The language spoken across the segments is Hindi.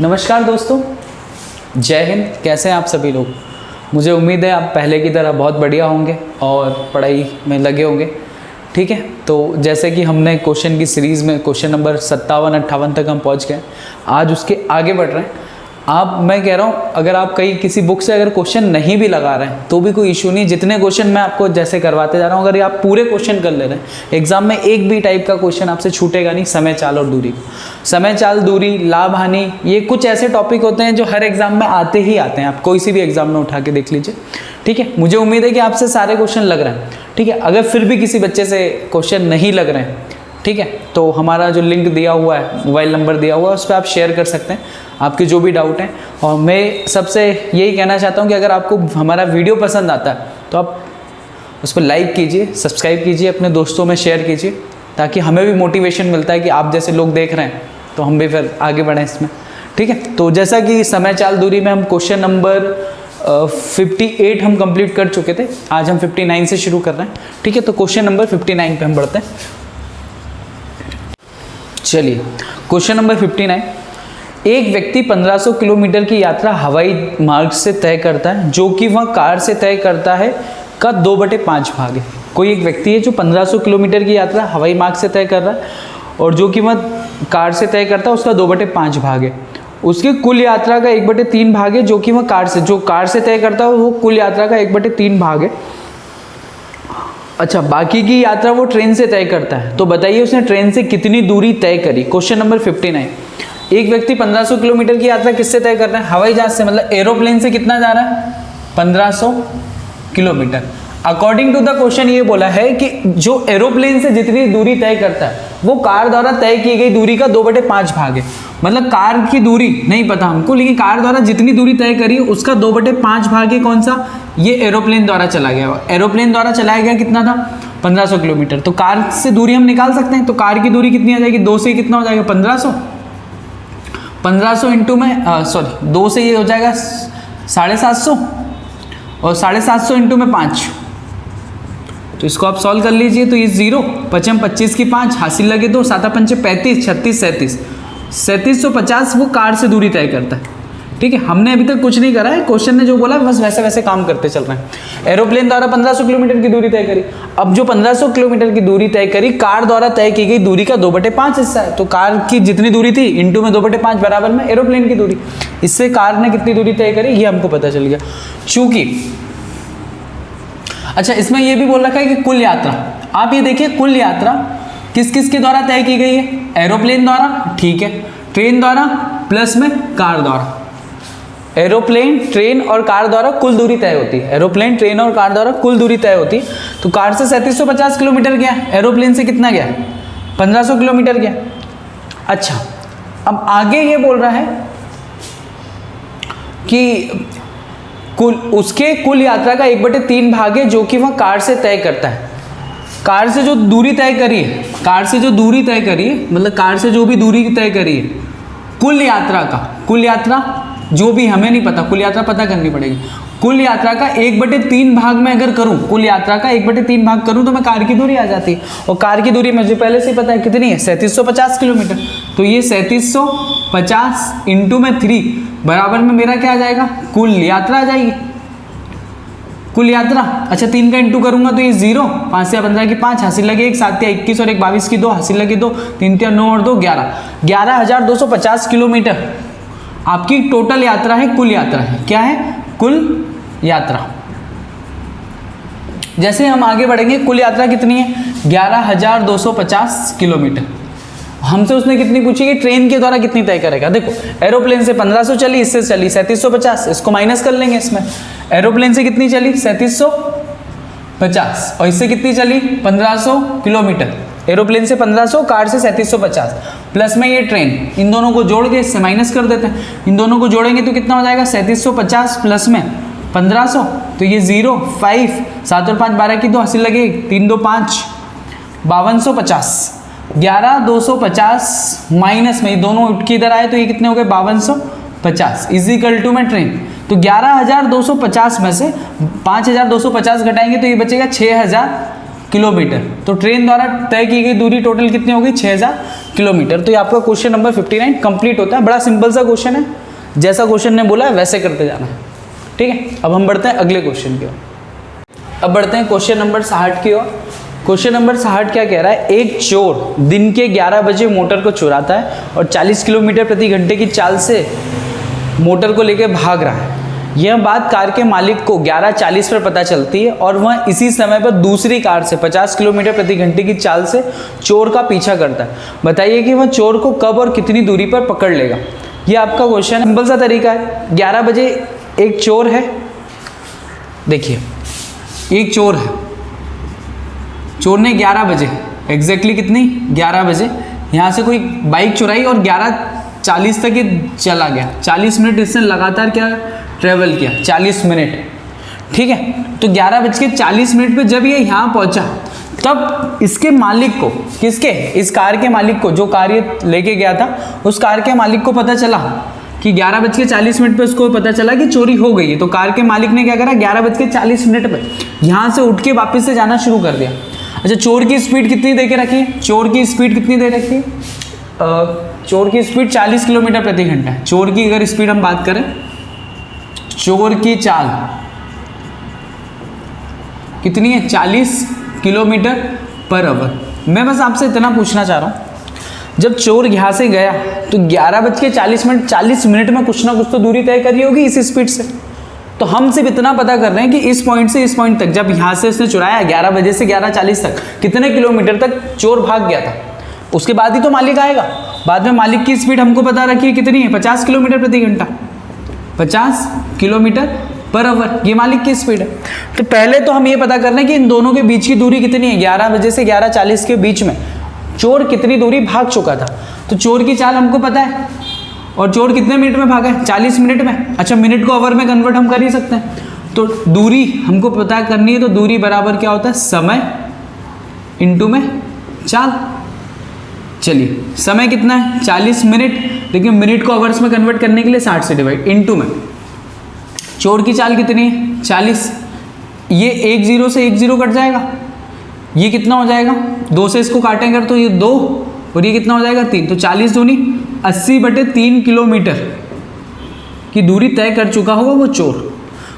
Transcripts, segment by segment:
नमस्कार दोस्तों, जय हिंद। कैसे हैं आप सभी लोग? मुझे उम्मीद है आप पहले की तरह बहुत बढ़िया होंगे और पढ़ाई में लगे होंगे। ठीक है, तो जैसे कि हमने क्वेश्चन की सीरीज़ में क्वेश्चन नंबर 57-58 तक हम पहुंच गए, आज उसके आगे बढ़ रहे हैं। मैं कह रहा हूँ, अगर आप कहीं किसी बुक से अगर क्वेश्चन नहीं भी लगा रहे हैं तो भी कोई इशू नहीं। जितने क्वेश्चन मैं आपको जैसे करवाते जा रहा हूँ, अगर आप पूरे क्वेश्चन कर ले रहे हैं, एग्जाम में एक भी टाइप का क्वेश्चन आपसे छूटेगा नहीं। समय, चाल और दूरी, समय, चाल, दूरी, लाभ, हानि, ये कुछ ऐसे टॉपिक होते हैं जो हर एग्जाम में आते ही आते हैं। आप कोई सी भी एग्जाम में उठा के देख लीजिए। ठीक है, मुझे उम्मीद है कि आपसे सारे क्वेश्चन लग रहे हैं। ठीक है, अगर फिर भी किसी बच्चे से क्वेश्चन नहीं लग रहे हैं, ठीक है, तो हमारा जो लिंक दिया हुआ है, मोबाइल नंबर दिया हुआ है, उस पर आप शेयर कर सकते हैं आपके जो भी डाउट हैं। और मैं सबसे यही कहना चाहता हूं कि अगर आपको हमारा वीडियो पसंद आता है तो आप उस पर लाइक कीजिए, सब्सक्राइब कीजिए, अपने दोस्तों में शेयर कीजिए, ताकि हमें भी मोटिवेशन मिलता है कि आप जैसे लोग देख रहे हैं तो हम भी फिर आगे बढ़ें इसमें। ठीक है, तो जैसा कि समय, चाल, दूरी में हम क्वेश्चन नंबर 58 हम कंप्लीट कर चुके थे। आज हम 59 से शुरू कर रहे हैं। ठीक है, तो क्वेश्चन नंबर 59 पे हम बढ़ते हैं। चलिए, क्वेश्चन नंबर 59। एक व्यक्ति 1500 किलोमीटर की यात्रा हवाई मार्ग से तय करता है, जो कि वह कार से तय करता है का 2/5 भाग है। कोई एक व्यक्ति है जो 1500 किलोमीटर की यात्रा हवाई मार्ग से तय कर रहा है और जो कि वह कार से तय करता है, उसका 2/5 भाग है। उसकी कुल यात्रा का 1/3 भाग है, जो कि वह कार से तय करता है, वो कुल यात्रा का 1/3 भाग है। अच्छा, बाकी की यात्रा वो ट्रेन से तय करता है। तो बताइए उसने ट्रेन से कितनी दूरी तय करी। Question number 59। एक व्यक्ति 1500 किलोमीटर की यात्रा किससे तय कर रहा है? हवाई जहाज से, मतलब एरोप्लेन से। कितना जा रहा है? 1500 kilometre. According to the question ये बोला है कि जो एरोप्लेन से जितनी दूरी तय करता है वो कार द्वारा तय की गई दूरी का 2/5 भाग है। मतलब कार की दूरी नहीं पता हमको, लेकिन कार द्वारा जितनी दूरी तय करी उसका 2/5 भाग है। कौन सा? ये एरोप्लेन द्वारा चला गया। एरोप्लेन द्वारा चलाया गया कितना था? 1500 किलोमीटर। तो कार से दूरी हम निकाल सकते हैं। तो कार की दूरी कितनी आ जाएगी? 2 से कितना हो जाएगा? 1500 इंटू में 2 से ये हो जाएगा 750 और 750 इंटू में 5। तो इसको आप सॉल्व कर लीजिए। तो ये 0 5 25 की 5 हासिल लगे तो 7 5 35 36 37 3750 वो कार से दूरी तय करता है। ठीक है, हमने अभी तक कुछ नहीं करा है, क्वेश्चन ने जो बोला बस वैसे वैसे काम करते चल रहे हैं। एरोप्लेन द्वारा 1500 किलोमीटर की दूरी तय करी। अब जो 1500 किलोमीटर की दूरी तय करी, कार द्वारा तय की गई दूरी का 2/5 हिस्सा है। तो कार की जितनी दूरी थी इंटू में 2/5 बराबर में एरोप्लेन की दूरी। इससे कार ने कितनी दूरी तय करी ये हमको पता चल गया। चूंकि अच्छा, इसमें यह भी बोल रखा है कि कुल यात्रा, आप ये देखिए कुल यात्रा किस किस के द्वारा तय की गई है? एरोप्लेन द्वारा, ठीक है, ट्रेन द्वारा प्लस में कार द्वारा। एरोप्लेन, ट्रेन और कार द्वारा कुल दूरी तय होती है। एरोप्लेन, ट्रेन और कार द्वारा कुल दूरी तय होती है। तो कार से 3750 किलोमीटर गया, एरोप्लेन से कितना गया? 1500 किलोमीटर गया। अच्छा, अब आगे ये बोल रहा है कि उसके कुल यात्रा का 1/3 भाग है, जो कि वह कार से तय करता है। कार से जो दूरी तय करी है, कार से जो दूरी तय करी है, मतलब कार से जो भी दूरी तय करी है, कुल यात्रा का, कुल यात्रा जो भी हमें नहीं पता, कुल यात्रा पता करनी पड़ेगी। कुल यात्रा का 1/3 भाग में अगर करूं, कुल यात्रा का 1/3 भाग करूं तो मैं कार की दूरी आ जाती है। और कार की दूरी मुझे पहले से पता है कितनी है? 3750 किलोमीटर। तो ये 3750 इंटू में 3 बराबर में मेरा क्या आ जाएगा? कुल यात्रा आ जाएगी। कुल यात्रा, अच्छा 3 का इंटू करूंगा तो ये 0, 5 से 15 की 5 हासिल लगे 1, 7 या 21 और 1 22 की 2 हासिल लगे 2, 3 या 9 और 2 11, 11250 किलोमीटर आपकी टोटल यात्रा है। कुल यात्रा है, क्या है? कुल यात्रा। जैसे हम आगे बढ़ेंगे, कुल यात्रा कितनी है? 11250 किलोमीटर। हमसे उसने कितनी पूछी कि ट्रेन के द्वारा कितनी तय करेगा। देखो, एरोप्लेन से 1500 चली, इससे चली 3750, इसको माइनस कर लेंगे इसमें। एरोप्लेन से कितनी चली? 3750 और इससे कितनी चली? 1500 किलोमीटर। एरोप्लेन से 1500, कार से 3750, प्लस में ये ट्रेन। इन दोनों को जोड़ के इससे माइनस कर देते हैं। इन दोनों को जोड़ेंगे तो कितना हो जाएगा? 3750 प्लस में 1500, तो ये 0 5 7 और 5 12 की 2 हासिल लगे 3 2 5 5250। 11250 माइनस में ये दोनों उठ के इधर आए तो ये कितने हो गए? 5250 इजिकल टू में ट्रेन। तो 11250 में से 5250 घटाएंगे तो ये बचेगा किलोमीटर। तो ट्रेन द्वारा तय की गई दूरी टोटल कितनी होगी? 6000 किलोमीटर। तो ये आपका क्वेश्चन नंबर 59 कंप्लीट होता है। बड़ा सिंपल सा क्वेश्चन है, जैसा क्वेश्चन ने बोला है वैसे करते जाना है, ठीक है। अब हम बढ़ते हैं अगले क्वेश्चन की ओर। अब बढ़ते हैं क्वेश्चन नंबर 60 की ओर। क्वेश्चन नंबर 60 क्या कह रहा है? एक चोर दिन के 11 बजे मोटर को चुराता है और 40 किलोमीटर प्रति घंटे की चाल से मोटर को लेकर भाग रहा है। यह बात कार के मालिक को 11:40 पर पता चलती है और वह इसी समय पर दूसरी कार से 50 किलोमीटर प्रति घंटे की चाल से चोर का पीछा करता है। बताइए कि वह चोर को कब और कितनी दूरी पर पकड़ लेगा। यह आपका क्वेश्चन सिंपल सा तरीका है। 11 बजे एक चोर है, देखिए एक चोर है, चोर ने 11 बजे एग्जैक्टली कितनी 11 बजे यहाँ से कोई बाइक चुराई और 11:40 तक ये चला गया। 40 मिनट इसने लगातार क्या ट्रेवल किया, 40 मिनट, ठीक है। तो 11:40 पे जब ये यहाँ पहुँचा तब इसके मालिक को, किसके, इस कार के मालिक को, जो कार ये लेके गया था उस कार के मालिक को पता चला कि 11:40 पे उसको पता चला कि चोरी हो गई है। तो कार के मालिक ने क्या करा, 11:40 पे यहाँ से उठ के वापस से जाना शुरू कर दिया। अच्छा, चोर की स्पीड कितनी दे के रखी है? चोर की स्पीड कितनी दे रखी है? चोर की स्पीड 40 किलोमीटर प्रति घंटा है। चोर की अगर स्पीड हम बात करें, चोर की चाल कितनी है? 40 किलोमीटर पर आवर। मैं बस आपसे इतना पूछना चाह रहा हूँ, जब चोर यहाँ से गया तो 11:40 में कुछ ना कुछ तो दूरी तय करी होगी इस स्पीड से। तो हम सिर्फ इतना पता कर रहे हैं कि इस पॉइंट से इस पॉइंट तक, जब यहाँ से उसने चुराया 11 बजे से 11:40 तक कितने किलोमीटर तक चोर भाग गया था, उसके बाद ही तो मालिक आएगा। बाद में मालिक की स्पीड हमको पता रखी है कितनी है, 50 किलोमीटर प्रति घंटा, 50 किलोमीटर पर आवर, ये मालिक की स्पीड है। तो पहले तो हम ये पता कर रहे हैं कि इन दोनों के बीच की दूरी कितनी है, 11 बजे से 11:40 के बीच में चोर कितनी दूरी भाग चुका था। तो चोर की चाल हमको पता है, और चोर कितने मिनट में भागा है? 40 मिनट में। अच्छा, मिनट को आवर में कन्वर्ट हम कर ही सकते हैं। तो दूरी हमको पता करनी है, तो दूरी बराबर क्या होता है, समय इंटू में चाल। चलिए, समय कितना है 40 मिनट, लेकिन मिनट को आवर्स में कन्वर्ट करने के लिए 60 से डिवाइड, इंटू में चोर की चाल कितनी है 40। ये 1 0 से 1 0 कट जाएगा, ये कितना हो जाएगा, 2 से इसको काटेंगे तो ये 2, और ये कितना हो जाएगा 3। तो 40 दूनी 80/3 किलोमीटर की दूरी तय कर चुका होगा वो चोर।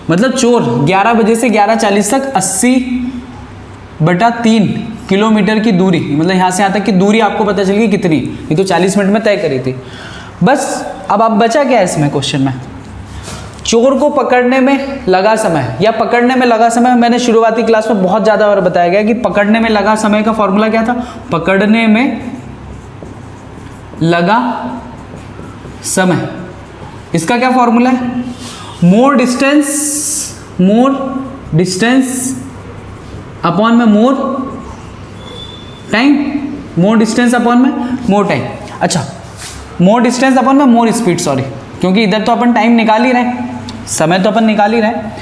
मतलब चोर 11 बजे से 11:40 तक 80/3 किलोमीटर की दूरी, मतलब यहाँ से यहाँ तक की दूरी आपको पता चल गई कितनी, ये तो 40 मिनट में तय करी थी। बस अब बचा क्या है इसमें क्वेश्चन में, चोर को पकड़ने में लगा समय, या पकड़ने में लगा समय। मैंने शुरुआती क्लास में बहुत ज़्यादा बार बताया गया कि पकड़ने में लगा समय का फॉर्मूला क्या था, पकड़ने में लगा समय, इसका क्या फॉर्मूला है, मोर डिस्टेंस अपॉन में मोर टाइम, मोर डिस्टेंस अपॉन में मोर टाइम। अच्छा, मोर डिस्टेंस अपॉन में मोर स्पीड, सॉरी, क्योंकि इधर तो अपन टाइम निकाल ही रहे हैं, समय तो अपन निकाल ही रहे हैं।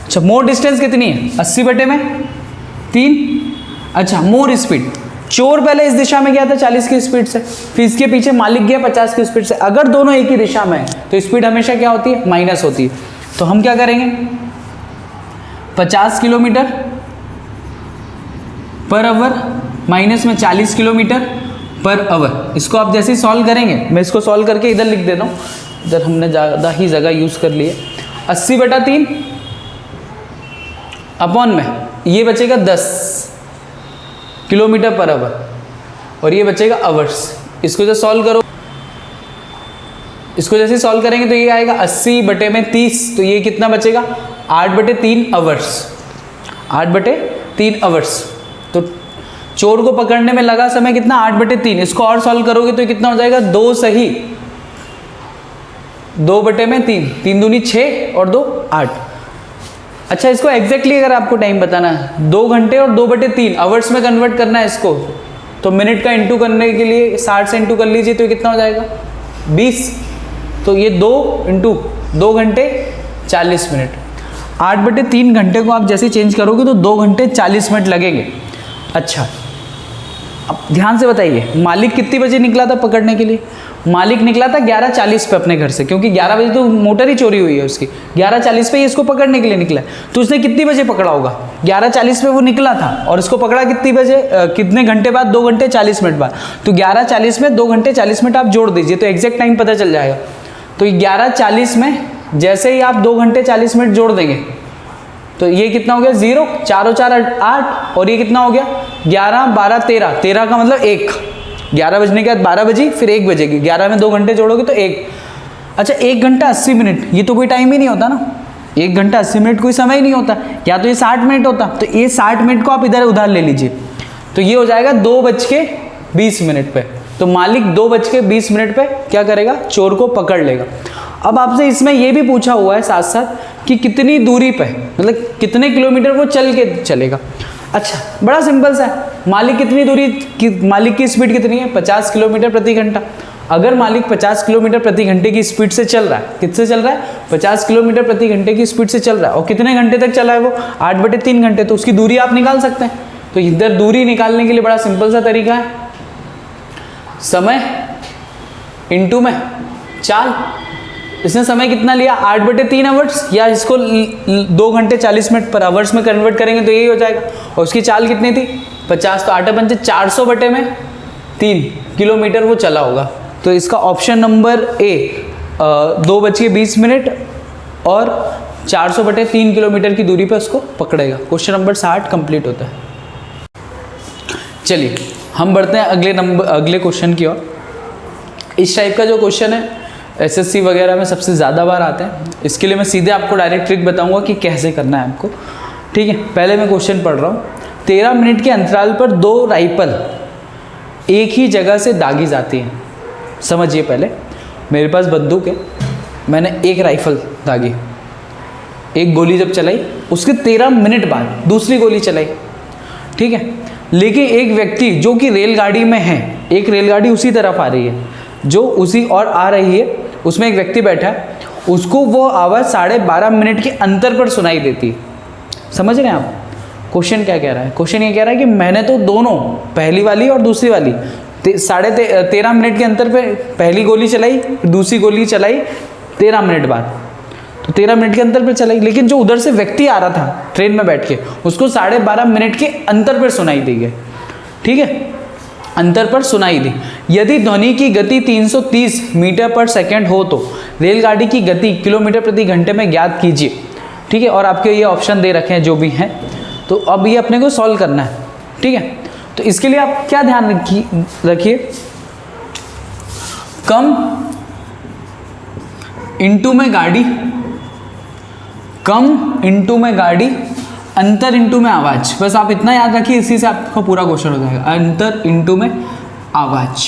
अच्छा, मोर डिस्टेंस कितनी है 80/3। अच्छा, मोर स्पीड, चोर पहले इस दिशा में गया था 40 की स्पीड से, फिर इसके पीछे मालिक गया 50 की स्पीड से। अगर दोनों एक ही दिशा में है तो स्पीड हमेशा क्या होती है, माइनस होती है। तो हम क्या करेंगे, 50 किलोमीटर पर आवर माइनस में 40 किलोमीटर पर आवर, इसको आप जैसे ही सॉल्व करेंगे, मैं इसको सॉल्व करके इधर लिख देता हूँ, इधर हमने ज़्यादा ही जगह यूज़ कर ली है। 80/3 अपॉन में ये बचेगा 10 किलोमीटर पर आवर, और ये बचेगा आवर्स। इसको जब सॉल्व करो, इसको जैसे सॉल्व करेंगे तो ये आएगा 80/30, तो ये कितना बचेगा 8/3 आवर्स, 8/3 आवर्स। तो चोर को पकड़ने में लगा समय कितना 8/3, इसको और सॉल्व करोगे तो कितना हो जाएगा 2 सही 2/3, 3 दूनी 6 और 2 8। अच्छा, इसको एग्जैक्टली अगर आपको टाइम बताना है 2 घंटे और 2/3 आवर्स में कन्वर्ट करना है इसको, तो मिनट का इंटू करने के लिए 60 से इंटू कर लीजिए, तो कितना हो जाएगा 20। तो ये 2 × 2 घंटे 40 मिनट। 8/3 घंटे को आप जैसे चेंज करोगे तो 2 घंटे 40 मिनट लगेंगे। अच्छा, अब ध्यान से बताइए, मालिक कितनी बजे निकला था पकड़ने के लिए? मालिक निकला था 11:40 पे अपने घर से, क्योंकि 11 बजे तो मोटर ही चोरी हुई है उसकी, 11:40 पे ये इसको पकड़ने के लिए निकला है। तो उसने कितनी बजे पकड़ा होगा? 11:40 पे वो निकला था और इसको पकड़ा कितनी बजे, कितने घंटे बाद? 2 घंटे 40 मिनट बाद। तो 11:40 में 2 घंटे 40 मिनट आप जोड़ दीजिए तो एग्जैक्ट टाइम पता चल जाएगा। तो 11:40 में जैसे ही आप 2 घंटे 40 मिनट जोड़ देंगे तो ये कितना हो गया? 0, 4 और 4 8, और ये कितना हो गया? 11, 12, 13, 13 का मतलब 1, 11 बजने के बाद 12 बजी, फिर 1 बजेगी, 11 में 2 घंटे जोड़ोगे तो 1। अच्छा, 1 घंटा 80 मिनट, ये तो कोई टाइम ही नहीं होता ना, 1 घंटा 80 मिनट कोई समय ही नहीं होता, या तो ये 60 मिनट होता। तो ये 60 मिनट को आप इधर उधार ले लीजिए, तो ये हो जाएगा 2:20 पे। तो मालिक 2:20 पे क्या करेगा? चोर को पकड़ लेगा। अब आपसे इसमें यह भी पूछा हुआ है साथ साथ कि कितनी दूरी पे, मतलब कितने किलोमीटर वो चल के चलेगा। अच्छा, बड़ा सिंपल सा है, मालिक कितनी दूरी की, मालिक की स्पीड कितनी है? 50 किलोमीटर प्रति घंटा। अगर मालिक 50 किलोमीटर प्रति घंटे की स्पीड से चल रहा है, किससे चल रहा है? 50 किलोमीटर प्रति घंटे की स्पीड से चल रहा है, और कितने घंटे तक चला है वो? 8/3 घंटे। तो उसकी दूरी आप निकाल सकते हैं। तो इधर दूरी निकालने के लिए बड़ा सिंपल सा तरीका है, समय इंटू में चाल। इसने समय कितना लिया? 8/3 आवर्स, या इसको 2 घंटे 40 मिनट पर आवर्स में कन्वर्ट करेंगे तो यही हो जाएगा। और उसकी चाल कितनी थी? 50, तो 8 × 400/3 किलोमीटर वो चला होगा। तो इसका ऑप्शन नंबर ए 2:20 और 400/3 किलोमीटर की दूरी पर उसको पकड़ेगा। क्वेश्चन नंबर 60 कंप्लीट होता है। चलिए हम बढ़ते हैं अगले क्वेश्चन की ओर। इस टाइप का जो क्वेश्चन है एसएससी वगैरह में सबसे ज़्यादा बार आते हैं। इसके लिए मैं सीधे आपको डायरेक्ट ट्रिक बताऊंगा कि कैसे करना है आपको, ठीक है। पहले मैं क्वेश्चन पढ़ रहा हूँ। 13 मिनट के अंतराल पर 2 राइफल एक ही जगह से दागी जाती हैं। समझिए, पहले मेरे पास बंदूक है, मैंने एक राइफल दागी, एक गोली जब चलाई उसके 13 मिनट बाद दूसरी गोली चलाई, ठीक है। लेकिन एक व्यक्ति जो कि रेलगाड़ी में है, एक रेलगाड़ी उसी तरफ आ रही है जो उसी और आ रही है, उसमें एक व्यक्ति बैठा है, उसको वो आवाज़ 12.5 मिनट के अंतर पर सुनाई देती है। समझ रहे हैं आप क्वेश्चन क्या कह रहा है? क्वेश्चन ये कह रहा है कि मैंने तो दोनों, पहली वाली और दूसरी वाली 13.5 मिनट के अंतर पे पहली गोली चलाई, दूसरी गोली चलाई 13 मिनट बाद, तो 13 मिनट के अंतर पर चलाई। लेकिन जो उधर से व्यक्ति आ रहा था ट्रेन में बैठ के, उसको 12.5 मिनट के अंतर पर सुनाई दी गई, ठीक है, अंतर पर सुनाई दी। यदि ध्वनि की गति 330 मीटर पर सेकंड हो तो रेलगाड़ी की गति किलोमीटर प्रति घंटे में ज्ञात कीजिए, ठीक है। और आपके ये ऑप्शन दे रखे हैं जो भी हैं, तो अब ये अपने को सॉल्व करना है, ठीक है। तो इसके लिए आप क्या ध्यान रखिए, कम इंटू में गाड़ी, कम इंटू में गाड़ी, अंतर इंटू में आवाज। बस आप इतना याद रखिए, इसी से आपका पूरा क्वेश्चन हो जाएगा। अंतर इंटू में आवाज,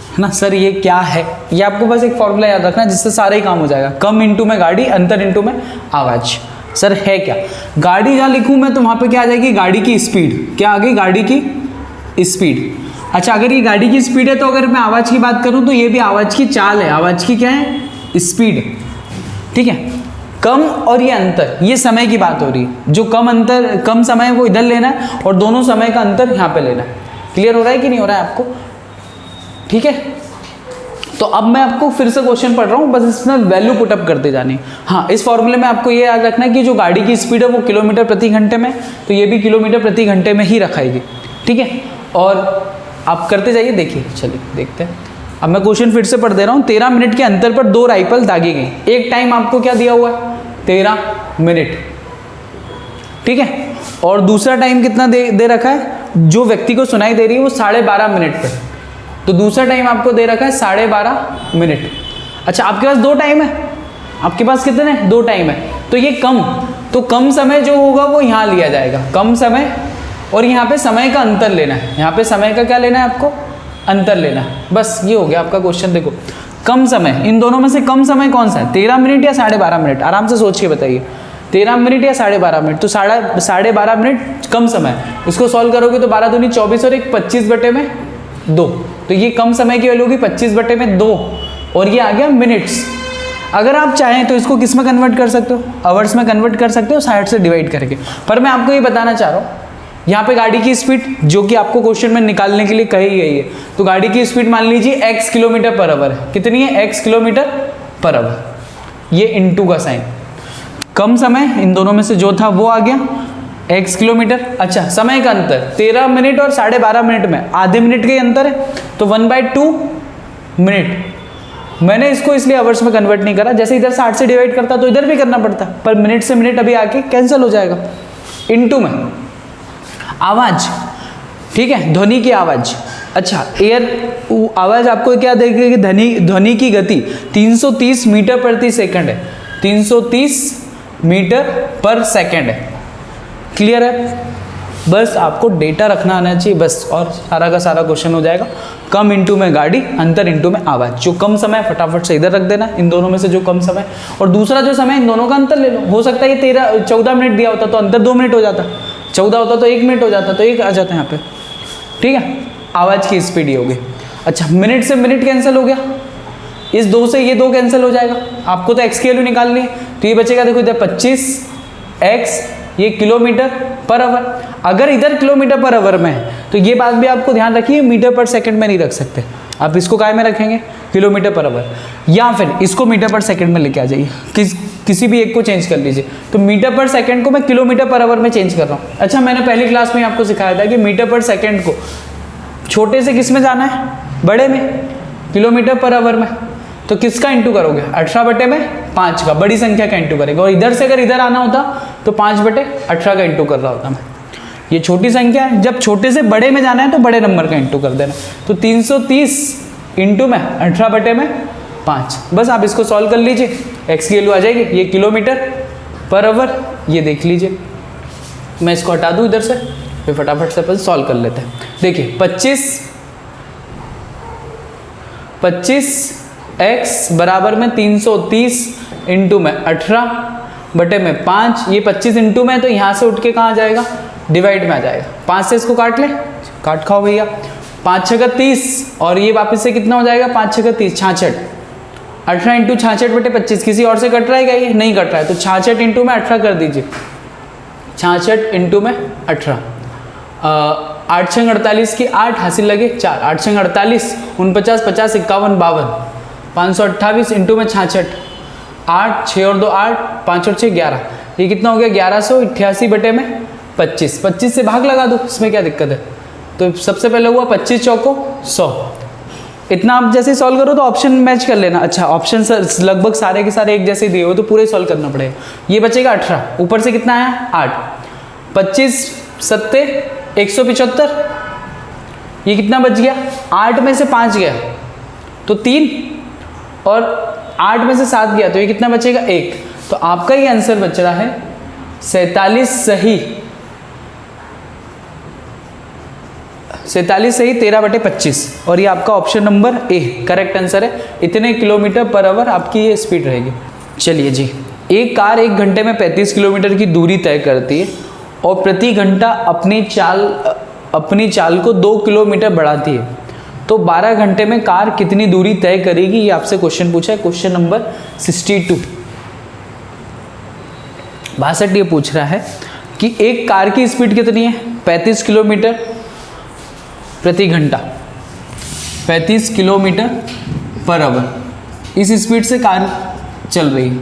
है ना सर, ये क्या है? ये आपको बस एक फॉर्मूला याद रखना है जिससे सारे ही काम हो जाएगा। कम इंटू में गाड़ी, अंतर इंटू में आवाज। सर है क्या? गाड़ी जहाँ लिखूँ मैं तो वहाँ पे क्या आ जाएगी? गाड़ी की स्पीड। क्या आ गई? गाड़ी की स्पीड। अच्छा, अगर ये गाड़ी की स्पीड है तो अगर मैं आवाज़ की बात करूँ तो ये भी आवाज़ की चाल है। आवाज़ की क्या है? स्पीड, ठीक है। कम और ये अंतर, ये समय की बात हो रही है। जो कम समय है वो इधर लेना है और दोनों समय का अंतर यहाँ पे लेना है। क्लियर हो रहा है कि नहीं हो रहा है आपको? ठीक है। तो अब मैं आपको फिर से क्वेश्चन पढ़ रहा हूँ, बस इसमें वैल्यू पुटअप करते जानी। हाँ, इस फॉर्मूले में आपको ये याद रखना है कि जो गाड़ी की स्पीड है वो किलोमीटर प्रति घंटे में, तो ये भी किलोमीटर प्रति घंटे में ही रखाएगी, ठीक है। और आप करते जाइए, देखिए, चलिए देखते हैं। अब मैं क्वेश्चन फिर से पढ़ दे रहा हूँ। 13 मिनट के अंतर पर 2 राइफल दागी गई। एक टाइम आपको क्या दिया हुआ है? 13 मिनट, ठीक है। और दूसरा टाइम कितना दे रखा है? जो व्यक्ति को सुनाई दे रही है वो 12.5 मिनट पे, तो दूसरा टाइम आपको दे रखा है 12.5 मिनट। अच्छा, आपके पास 2 टाइम है। आपके पास कितने? 2 टाइम है। तो ये कम समय जो होगा वो यहाँ लिया जाएगा, कम समय, और यहाँ पे समय का अंतर लेना है। यहाँ पे समय का क्या लेना है आपको? अंतर लेना है। बस ये हो गया आपका क्वेश्चन। देखो, कम समय, इन दोनों में से कम समय कौन सा है? 13 मिनट या 12.5 मिनट? आराम से सोच के बताइए, 13 मिनट या 12.5 मिनट? तो 12.5 मिनट कम समय। इसको सॉल्व करोगे तो 12 दूनी 24 और 1 25/2, तो ये कम समय की वैल्यू होगी 25/2, और ये आ गया मिनट्स। अगर आप चाहें तो इसको किस में कन्वर्ट कर सकते हो? आवर्स में कन्वर्ट कर सकते हो, 60 से डिवाइड करके। पर मैं आपको ये बताना चाह रहा हूँ यहाँ पे गाड़ी की स्पीड जो कि आपको क्वेश्चन में निकालने के लिए कही गई है, तो गाड़ी की स्पीड मान लीजिए x किलोमीटर पर आवर है। कितनी है? x kilometre per hour. ये इनटू का साइन, कम समय इन दोनों में से जो था वो आ गया x किलोमीटर। अच्छा, समय का अंतर 13 मिनट और 12.5 मिनट में आधे मिनट के अंतर है, तो 1/2 मिनट। मैंने इसको इसलिए आवर्स में कन्वर्ट नहीं करा, जैसे इधर 60 से डिवाइड करता तो इधर भी करना पड़ता, पर मिनट से मिनट अभी आके कैंसिल हो जाएगा। इनटू में आवाज, ठीक है, ध्वनि की आवाज। अच्छा, एयर आवाज आपको क्या देखेगी? ध्वनि की गति 330 मीटर प्रति सेकंड है, 330 मीटर पर सेकंड है। क्लियर है? बस आपको डेटा रखना आना चाहिए बस, और सारा का सारा क्वेश्चन हो जाएगा। कम इंटू में गाड़ी, अंतर इंटू में आवाज। जो कम समय फटाफट से इधर रख देना, इन दोनों में से जो कम समय, और दूसरा जो समय इन दोनों का अंतर ले लो। हो सकता है ये 14 मिनट दिया होता तो अंतर 2 मिनट हो जाता, 14 होता तो 1 मिनट हो जाता, तो 1 आ जाता है यहाँ पे। ठीक है, आवाज की स्पीड ही होगी। अच्छा, मिनट से मिनट कैंसिल हो गया, इस 2 से ये 2 कैंसिल हो जाएगा। आपको तो एक्स की वैल्यू निकालनी है, तो ये बचेगा, देखो इधर 25x, ये किलोमीटर पर आवर। अगर इधर किलोमीटर पर आवर में है तो ये बात भी आपको ध्यान रखिए, मीटर पर सेकंड में नहीं रख सकते आप, इसको काय में रखेंगे? किलोमीटर पर आवर, या फिर इसको मीटर पर सेकंड में लेके आ जाइए, किसी भी एक को चेंज कर लीजिए। तो मीटर पर सेकंड को मैं किलोमीटर पर आवर में चेंज कर रहा हूँ। अच्छा, मैंने पहली क्लास में आपको सिखाया था कि मीटर पर सेकंड को छोटे से किस में जाना है? बड़े में, किलोमीटर पर आवर में। तो किसका इंटू करोगे? 18/5 का, बड़ी संख्या का इंटू करेगा। और इधर से अगर इधर आना होता तो 5/18 का इंटू कर रहा होता मैं। ये छोटी संख्या है, जब छोटे से बड़े में जाना है तो बड़े नंबर का इंटू कर देना। तो 330 इंटू में 18/5। बस आप इसको सॉल्व कर लीजिए, एक्स की वैल्यू आ जाएगी, ये किलोमीटर पर आवर, ये देख लीजिए। मैं इसको हटा दूँ इधर से, फिर फटाफट से अपन सॉल्व कर लेते हैं। देखिए 25x बराबर में 330 इंटू में 18/5। ये 25 इंटू में, तो यहाँ से उठ के कहाँ आ जाएगा? डिवाइड में आ जाएगा। 5 से इसको काट ले, काट खाओ भैया। 5 6 30, और ये वापस से कितना हो जाएगा? 5 6 30, 66। 18 इंटू 66/25, किसी और से कट रहा है क्या? ये नहीं कट रहा है, तो 66 इंटू में 18 कर दीजिए। 66 इंटू में 18, 8 6 48 की 8 हासिल लगे 4, 8 6 48, 49 50 51 52, 528 इंटू में 66, 8 6 और 2 8, 5 और 6 11, ये कितना हो गया? 1188/25। 25 से भाग लगा दो, इसमें क्या दिक्कत है? तो सबसे पहले हुआ 25 चौको 100। इतना आप जैसे सॉल्व करो तो ऑप्शन मैच कर लेना। अच्छा, ऑप्शन लगभग सारे के सारे एक जैसे दिए हो तो पूरे सॉल्व करना पड़ेगा। ये बचेगा 18, ऊपर से कितना आया? 8, 25 7 175, ये कितना बच गया? 8 में से 5 गया तो 3, और 8 में से 7 गया तो ये कितना बचेगा? 1। तो आपका ये आंसर बच रहा है 47 सही, 47 सही 13/25, और ये आपका option number A correct answer है। इतने किलोमीटर पर आवर आपकी ये स्पीड रहेगी। चलिए जी, एक कार 1 घंटे में 35 किलोमीटर की दूरी तय करती है और प्रति घंटा अपनी चाल को 2 किलोमीटर बढ़ाती है, तो 12 घंटे में कार कितनी दूरी तय करेगी? ये आपसे क्वेश्चन पूछा है, क्वेश्चन नंबर 62 62 ये पूछ रहा है कि एक कार की स्पीड कितनी है? 35 किलोमीटर प्रति घंटा, 35 किलोमीटर पर आवर। इस स्पीड से कार चल रही है,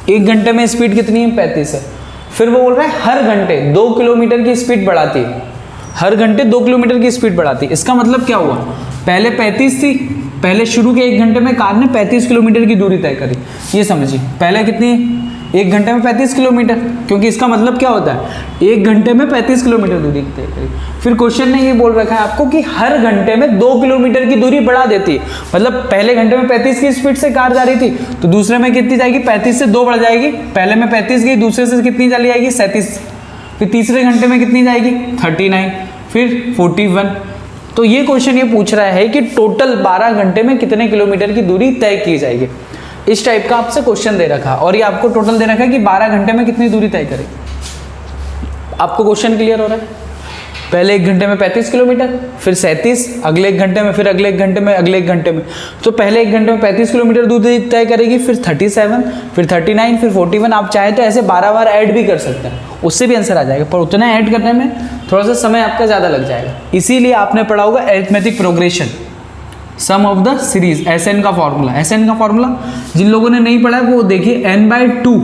1 घंटे में स्पीड कितनी है? 35 है। फिर वो बोल रहा है हर घंटे 2 किलोमीटर की स्पीड बढ़ाती है, हर घंटे 2 किलोमीटर की स्पीड बढ़ाती है। इसका मतलब क्या हुआ? पहले 35 थी, पहले शुरू के 1 घंटे में कार ने 35 किलोमीटर की दूरी तय करी। ये समझिए, पहले कितनी? 1 घंटे में 35 किलोमीटर, क्योंकि इसका मतलब क्या होता है? 1 घंटे में 35 किलोमीटर दूरी तय करी। फिर क्वेश्चन ने ये बोल रखा है आपको कि हर घंटे में 2 किलोमीटर की दूरी बढ़ा देती है। मतलब पहले घंटे में 35 की स्पीड से कार जा रही थी, तो दूसरे में कितनी जाएगी? 35 से 2 बढ़ जाएगी। पहले में 35 गई, दूसरे से कितनी चली जाएगी? 37। फिर तीसरे घंटे में कितनी जाएगी? 39, फिर 41। तो ये क्वेश्चन ये पूछ रहा है कि टोटल 12 घंटे में कितने किलोमीटर की दूरी तय की जाएगी। इस टाइप का आपसे क्वेश्चन दे रखा है, और ये आपको टोटल दे रखा है कि 12 घंटे में कितनी दूरी तय करें। आपको क्वेश्चन क्लियर हो रहा है? पहले 1 घंटे में 35 किलोमीटर, फिर 37, अगले 1 घंटे में, फिर अगले 1 घंटे में, अगले 1 घंटे में। तो पहले 1 घंटे में 35 किलोमीटर दूरी तय करेगी, फिर 37, फिर 39, फिर 41। आप चाहे तो ऐसे 12 बार ऐड भी कर सकते हैं, उससे भी आंसर आ जाएगा, पर उतना ऐड करने में थोड़ा सा समय आपका ज़्यादा लग जाएगा। इसीलिए आपने पढ़ा होगा arithmetic progression, sum of the series, SN का फॉर्मूला। SN का फॉर्मूला जिन लोगों ने नहीं पढ़ा है वो देखिए, n/2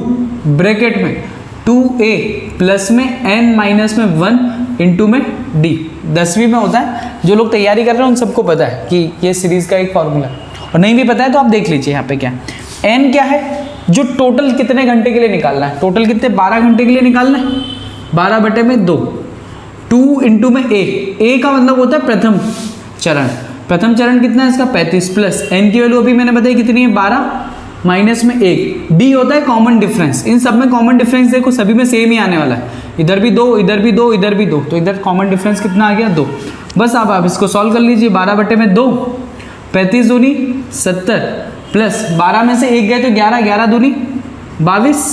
ब्रैकेट में 2a प्लस में n माइनस में 1 इंटू में d, 10वीं में होता है। जो लोग तैयारी कर रहे हैं उन सबको पता है कि ये सीरीज का एक फॉर्मूला है, और नहीं भी पता है तो आप देख लीजिए यहाँ पे क्या है। n क्या है, जो टोटल कितने घंटे के लिए निकालना है, टोटल कितने 12 घंटे के लिए निकालना है, 12/2, 2 इंटू में a का मतलब होता है प्रथम चरण। प्रथम चरण कितना है इसका 35, प्लस n की वैल्यू अभी मैंने बताई कितनी है 12 माइनस में 1, d होता है कॉमन डिफरेंस। इन सब में कॉमन डिफरेंस देखो सभी में सेम ही आने वाला है, इधर भी 2, इधर भी 2, इधर भी 2, तो इधर कॉमन डिफरेंस कितना आ गया 2। बस आप इसको सॉल्व कर लीजिए, 12/2, 35 दूनी 70, प्लस 12 में से 1 गए तो 11, 11 दूनी 22,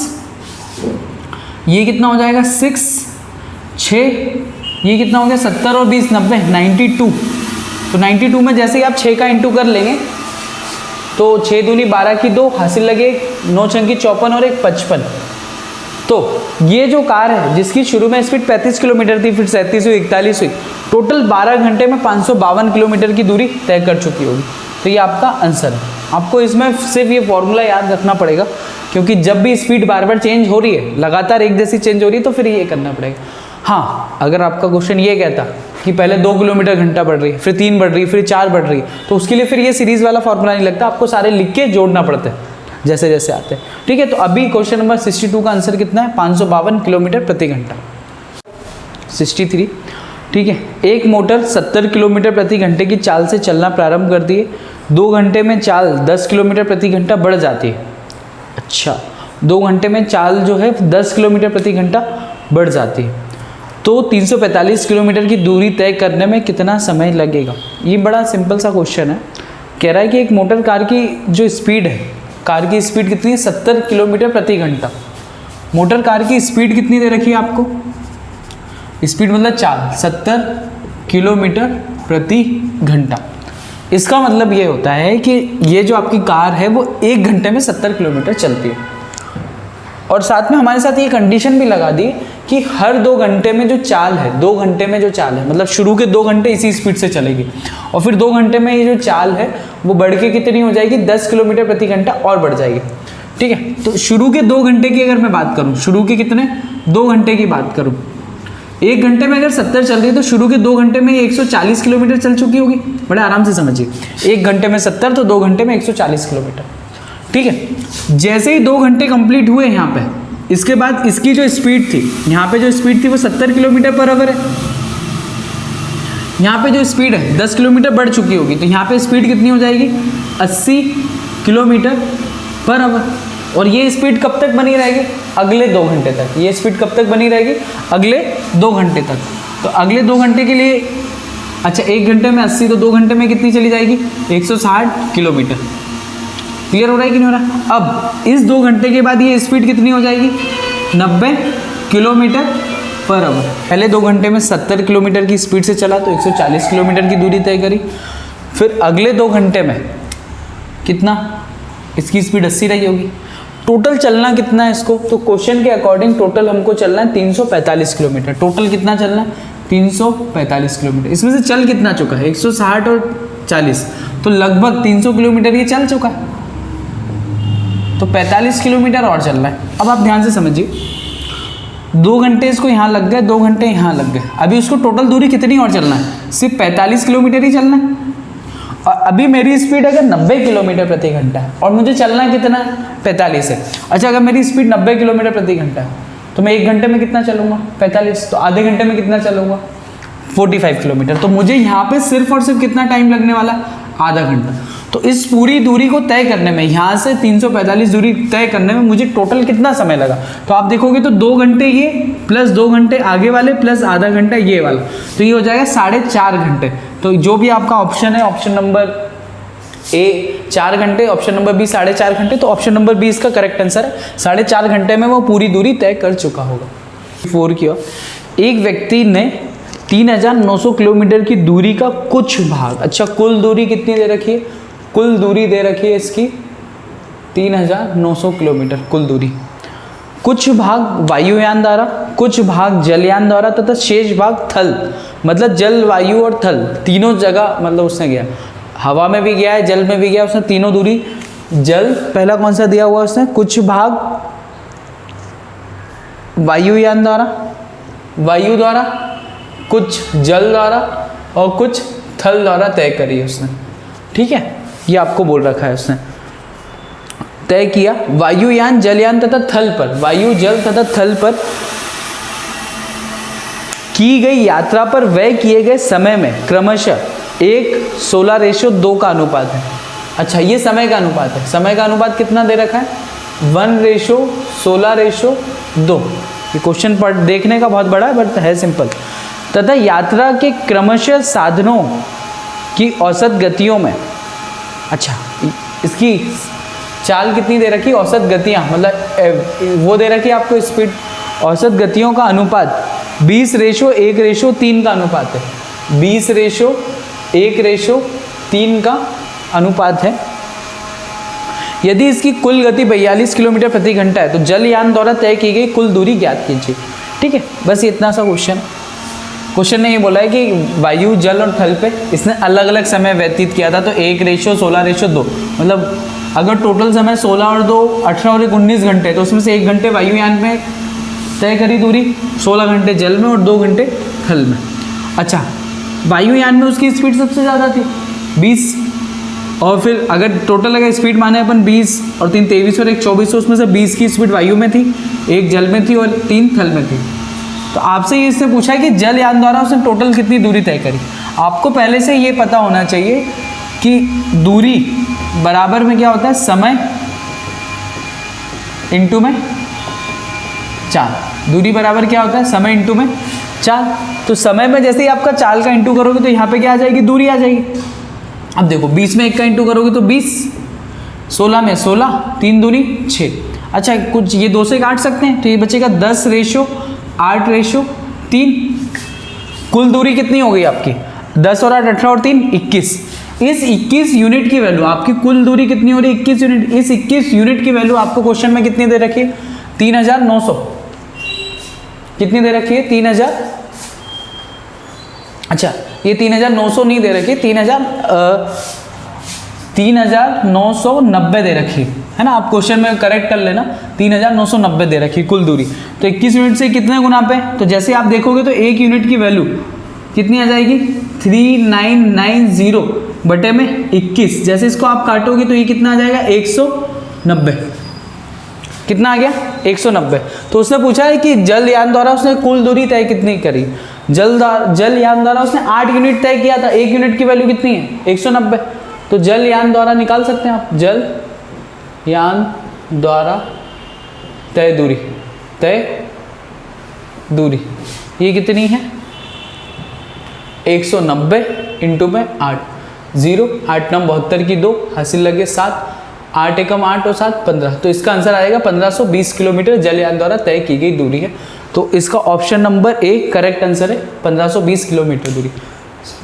ये कितना हो जाएगा 6, 6, ये कितना हो गया 70 और 20 90, 92। तो 92 में जैसे ही आप 6 का इंटू कर लेंगे तो 6 दूनी 12 की 2, हासिल लगे 9 छंकी 54 और 1 55। तो ये जो कार है जिसकी शुरू में स्पीड 35 किलोमीटर थी, फिर 37 हुई, 41 हुई, टोटल 12 घंटे में 552 किलोमीटर की दूरी तय कर चुकी होगी। तो ये आपका आंसर है। आपको इसमें सिर्फ ये फॉर्मूला याद रखना पड़ेगा, क्योंकि जब भी स्पीड बार बार चेंज हो रही है, लगातार एक जैसी चेंज हो रही है, तो फिर ये करना पड़ेगा। हाँ, अगर आपका क्वेश्चन ये कहता कि पहले 2 किलोमीटर घंटा बढ़ रही है, फिर 3 बढ़ रही है, फिर 4 बढ़ रही है, तो उसके लिए फिर ये सीरीज वाला फॉर्मूला नहीं लगता, आपको सारे लिख के जोड़ना पड़ता है जैसे जैसे आते हैं। ठीक है, तो अभी क्वेश्चन नंबर 62 का आंसर कितना है 552 किलोमीटर प्रति घंटा। 63, ठीक है, एक मोटर 70 किलोमीटर प्रति घंटे की चाल से चलना प्रारंभ करती है, 2 घंटे में चाल 10 किलोमीटर प्रति घंटा बढ़ जाती है। अच्छा, 2 घंटे में चाल जो है 10 किलोमीटर प्रति घंटा बढ़ जाती है, तो 345 किलोमीटर की दूरी तय करने में कितना समय लगेगा। ये बड़ा सिंपल सा क्वेश्चन है। कह रहा है कि एक मोटर कार की जो स्पीड है, कार की स्पीड कितनी है 70 किलोमीटर प्रति घंटा। मोटर कार की स्पीड कितनी दे रखी है आपको, स्पीड मतलब चाल 70 किलोमीटर प्रति घंटा। इसका मतलब ये होता है कि ये जो आपकी कार है वो 1 घंटे में 70 किलोमीटर चलती है, और साथ में हमारे साथ ये कंडीशन भी लगा दी कि हर 2 घंटे में जो चाल है, 2 घंटे में जो चाल है मतलब शुरू के 2 घंटे इसी स्पीड से चलेगी, और फिर 2 घंटे में ये जो चाल है वो बढ़ के कितनी हो जाएगी 10 किलोमीटर प्रति घंटा और बढ़ जाएगी। ठीक है, तो शुरू के 2 घंटे की अगर मैं बात करूँ, शुरू के कितने 2 घंटे की बात करूँ, 1 घंटे में अगर 70 चल रही है तो शुरू के 2 घंटे में 140 किलोमीटर चल चुकी होगी। बड़े आराम से समझिए, 1 घंटे में 70 तो 2 घंटे में 140 किलोमीटर। ठीक है, जैसे ही 2 घंटे कंप्लीट हुए यहाँ पे, इसके बाद इसकी जो स्पीड थी, यहाँ पे जो स्पीड थी वो 70 किलोमीटर पर आवर है, यहाँ पे जो स्पीड है 10 किलोमीटर बढ़ चुकी होगी, तो यहाँ पे स्पीड कितनी हो जाएगी 80 किलोमीटर पर आवर। और ये स्पीड कब तक बनी रहेगी, अगले 2 घंटे तक। ये स्पीड कब तक बनी रहेगी, अगले 2 घंटे तक। तो अगले 2 घंटे के लिए, अच्छा 1 घंटे में 80 तो 2 घंटे में कितनी चली जाएगी 160 किलोमीटर। क्लियर हो रहा है कि नहीं हो रहा। अब इस 2 घंटे के बाद ये स्पीड कितनी हो जाएगी 90 किलोमीटर पर आवर। पहले 2 घंटे में 70 किलोमीटर की स्पीड से चला तो 140 किलोमीटर की दूरी तय करी, फिर अगले 2 घंटे में कितना, इसकी स्पीड 80 रही होगी। टोटल चलना कितना है इसको, तो क्वेश्चन के अकॉर्डिंग टोटल हमको चलना है 345 किलोमीटर। टोटल कितना चलना है 345 किलोमीटर। इसमें से चल कितना चुका है 160 और 40, तो लगभग 300 किलोमीटर ये चल चुका है, तो 45 किलोमीटर और चलना है। अब आप ध्यान से समझिए, 2 घंटे इसको यहाँ लग गए, 2 घंटे यहाँ लग गए, अभी उसको टोटल दूरी कितनी और चलना है, सिर्फ 45 किलोमीटर ही चलना है। और अभी मेरी स्पीड अगर 90 किलोमीटर प्रति घंटा है और मुझे चलना कितना है 45 है। अच्छा, अगर मेरी स्पीड 90 किलोमीटर प्रति घंटा है तो मैं 1 घंटे में कितना चलूँगा 45, तो आधे घंटे में कितना चलूँगा 45 किलोमीटर। तो मुझे यहाँ पे सिर्फ और सिर्फ कितना टाइम लगने वाला, आधा घंटा। तो इस पूरी दूरी को तय करने में, यहाँ से 345 दूरी तय करने में मुझे टोटल कितना समय लगा, तो आप देखोगे तो 2 घंटे ये प्लस 2 घंटे आगे वाले प्लस आधा घंटा ये वाला, तो ये हो जाएगा 4.5 घंटे। तो जो भी आपका ऑप्शन है, ऑप्शन नंबर ए 4 घंटे, ऑप्शन नंबर बी 4.5 घंटे, तो ऑप्शन नंबर बी इसका करेक्ट आंसर है। 4.5 घंटे में वो पूरी दूरी तय कर चुका होगा। 4 की ओर, एक व्यक्ति ने 3900 किलोमीटर की दूरी का कुछ भाग। अच्छा, कुल दूरी कितनी दे रखी है? कुल दूरी दे रखी है इसकी 3900 किलोमीटर कुल दूरी। कुछ भाग वायुयान द्वारा, कुछ भाग जलयान द्वारा तथा शेष भाग थल, मतलब जल, वायु और थल तीनों जगह मतलब उसने गया। हवा में भी गया है, जल में भी गया, उसने तीनों दूरी। जल पहला कौन सा दिया हुआ उसने? कुछ भाग वायुयान द्वारा, वायु द्वारा, कुछ जल द्वारा और कुछ थल द्वारा तय करी है उसने। ठीक है, ये आपको बोल रखा है उसने तय किया। वायुयान, जलयान तथा थल पर, वायु, जल तथा थल पर की गई यात्रा पर व्यय किए गए समय में क्रमशः 1:16:2 का अनुपात है। अच्छा, ये समय का अनुपात है। समय का अनुपात कितना दे रखा है? 1:16:2। ये क्वेश्चन पढ़ देखने का बहुत बड़ा है बट है सिंपल। तथा यात्रा के क्रमशः साधनों की औसत गतियों में, अच्छा इसकी चाल कितनी दे रखी? औसत गतियाँ, मतलब वो दे रखी है आपको स्पीड। औसत गतियों का अनुपात 20:1:3 का अनुपात है। 20:1:3 का अनुपात है। यदि इसकी कुल गति 42 किलोमीटर प्रति घंटा है तो जलयान द्वारा तय की गई कुल दूरी ज्ञात कीजिए। ठीक है, बस इतना सा क्वेश्चन। क्वेश्चन ने ये बोला है कि वायु, जल और थल पे इसने अलग अलग समय व्यतीत किया था, तो 1:16:2, मतलब अगर टोटल समय 16 और 2 18 और 1 19 घंटे, तो उसमें से 1 घंटे वायुयान में तय करी दूरी, 16 घंटे जल में और 2 घंटे थल में। अच्छा, वायुयान में उसकी स्पीड सबसे ज़्यादा थी 20, और फिर अगर टोटल अगर स्पीड माने अपन 20 और 3 23 और 1 24, तो उसमें से 20 की स्पीड वायु में थी, 1 जल में थी और 3 थल में थी। तो आपसे ये इससे पूछा है कि जलयान द्वारा उसने टोटल कितनी दूरी तय करी। आपको पहले से ये पता होना चाहिए कि दूरी बराबर में क्या होता है? समय इंटू में चाल। दूरी बराबर क्या होता है? समय इंटू में चाल। तो समय में जैसे ही आपका चाल का इंटू करोगे तो यहाँ पे क्या आ जाएगी? दूरी आ जाएगी। अब देखो 20 में 1 का इंटू करोगे तो 20, 16 में 16, 3 दूनी 6। अच्छा, कुछ ये 2 से काट सकते हैं तो ये बचेगा 10:8:3। कुल दूरी कितनी हो गई आपकी? 10 और 8 18 और 3 21। इस 21 यूनिट की वैल्यू, आपकी कुल दूरी कितनी हो रही है? 21 यूनिट। इस 21 यूनिट की वैल्यू आपको क्वेश्चन में कितनी दे रखी है? 3900। कितनी दे रखी है? 3000। अच्छा, ये 3900 नहीं दे रखी, 3990 दे रखी है ना। आप क्वेश्चन में करेक्ट कर लेना। 3990 दे रखी कुल दूरी। तो 21 यूनिट से कितने गुना पे? तो जैसे आप देखोगे तो 1 यूनिट की वैल्यू कितनी आ जाएगी? 3990 बटे में 21। जैसे इसको आप काटोगे तो ये कितना आ जाएगा? 190। कितना आ गया? 190। तो उसने पूछा है कि जलयान द्वारा उसने कुल दूरी तय कितनी करी। जलयान द्वारा उसने 8 यूनिट तय किया था। 1 यूनिट की वैल्यू कितनी है? 190। तो जलयान द्वारा निकाल सकते हैं आप। जलयान द्वारा तय दूरी ये कितनी है? 190 इंटू में 8, 0 8 9 72 की 2 हासिल लगे 7, 8 एकम 8 और 7 15। तो इसका आंसर आएगा 1520 किलोमीटर जलयान द्वारा तय की गई दूरी है। तो इसका option number A correct answer है, 1520 किलोमीटर दूरी।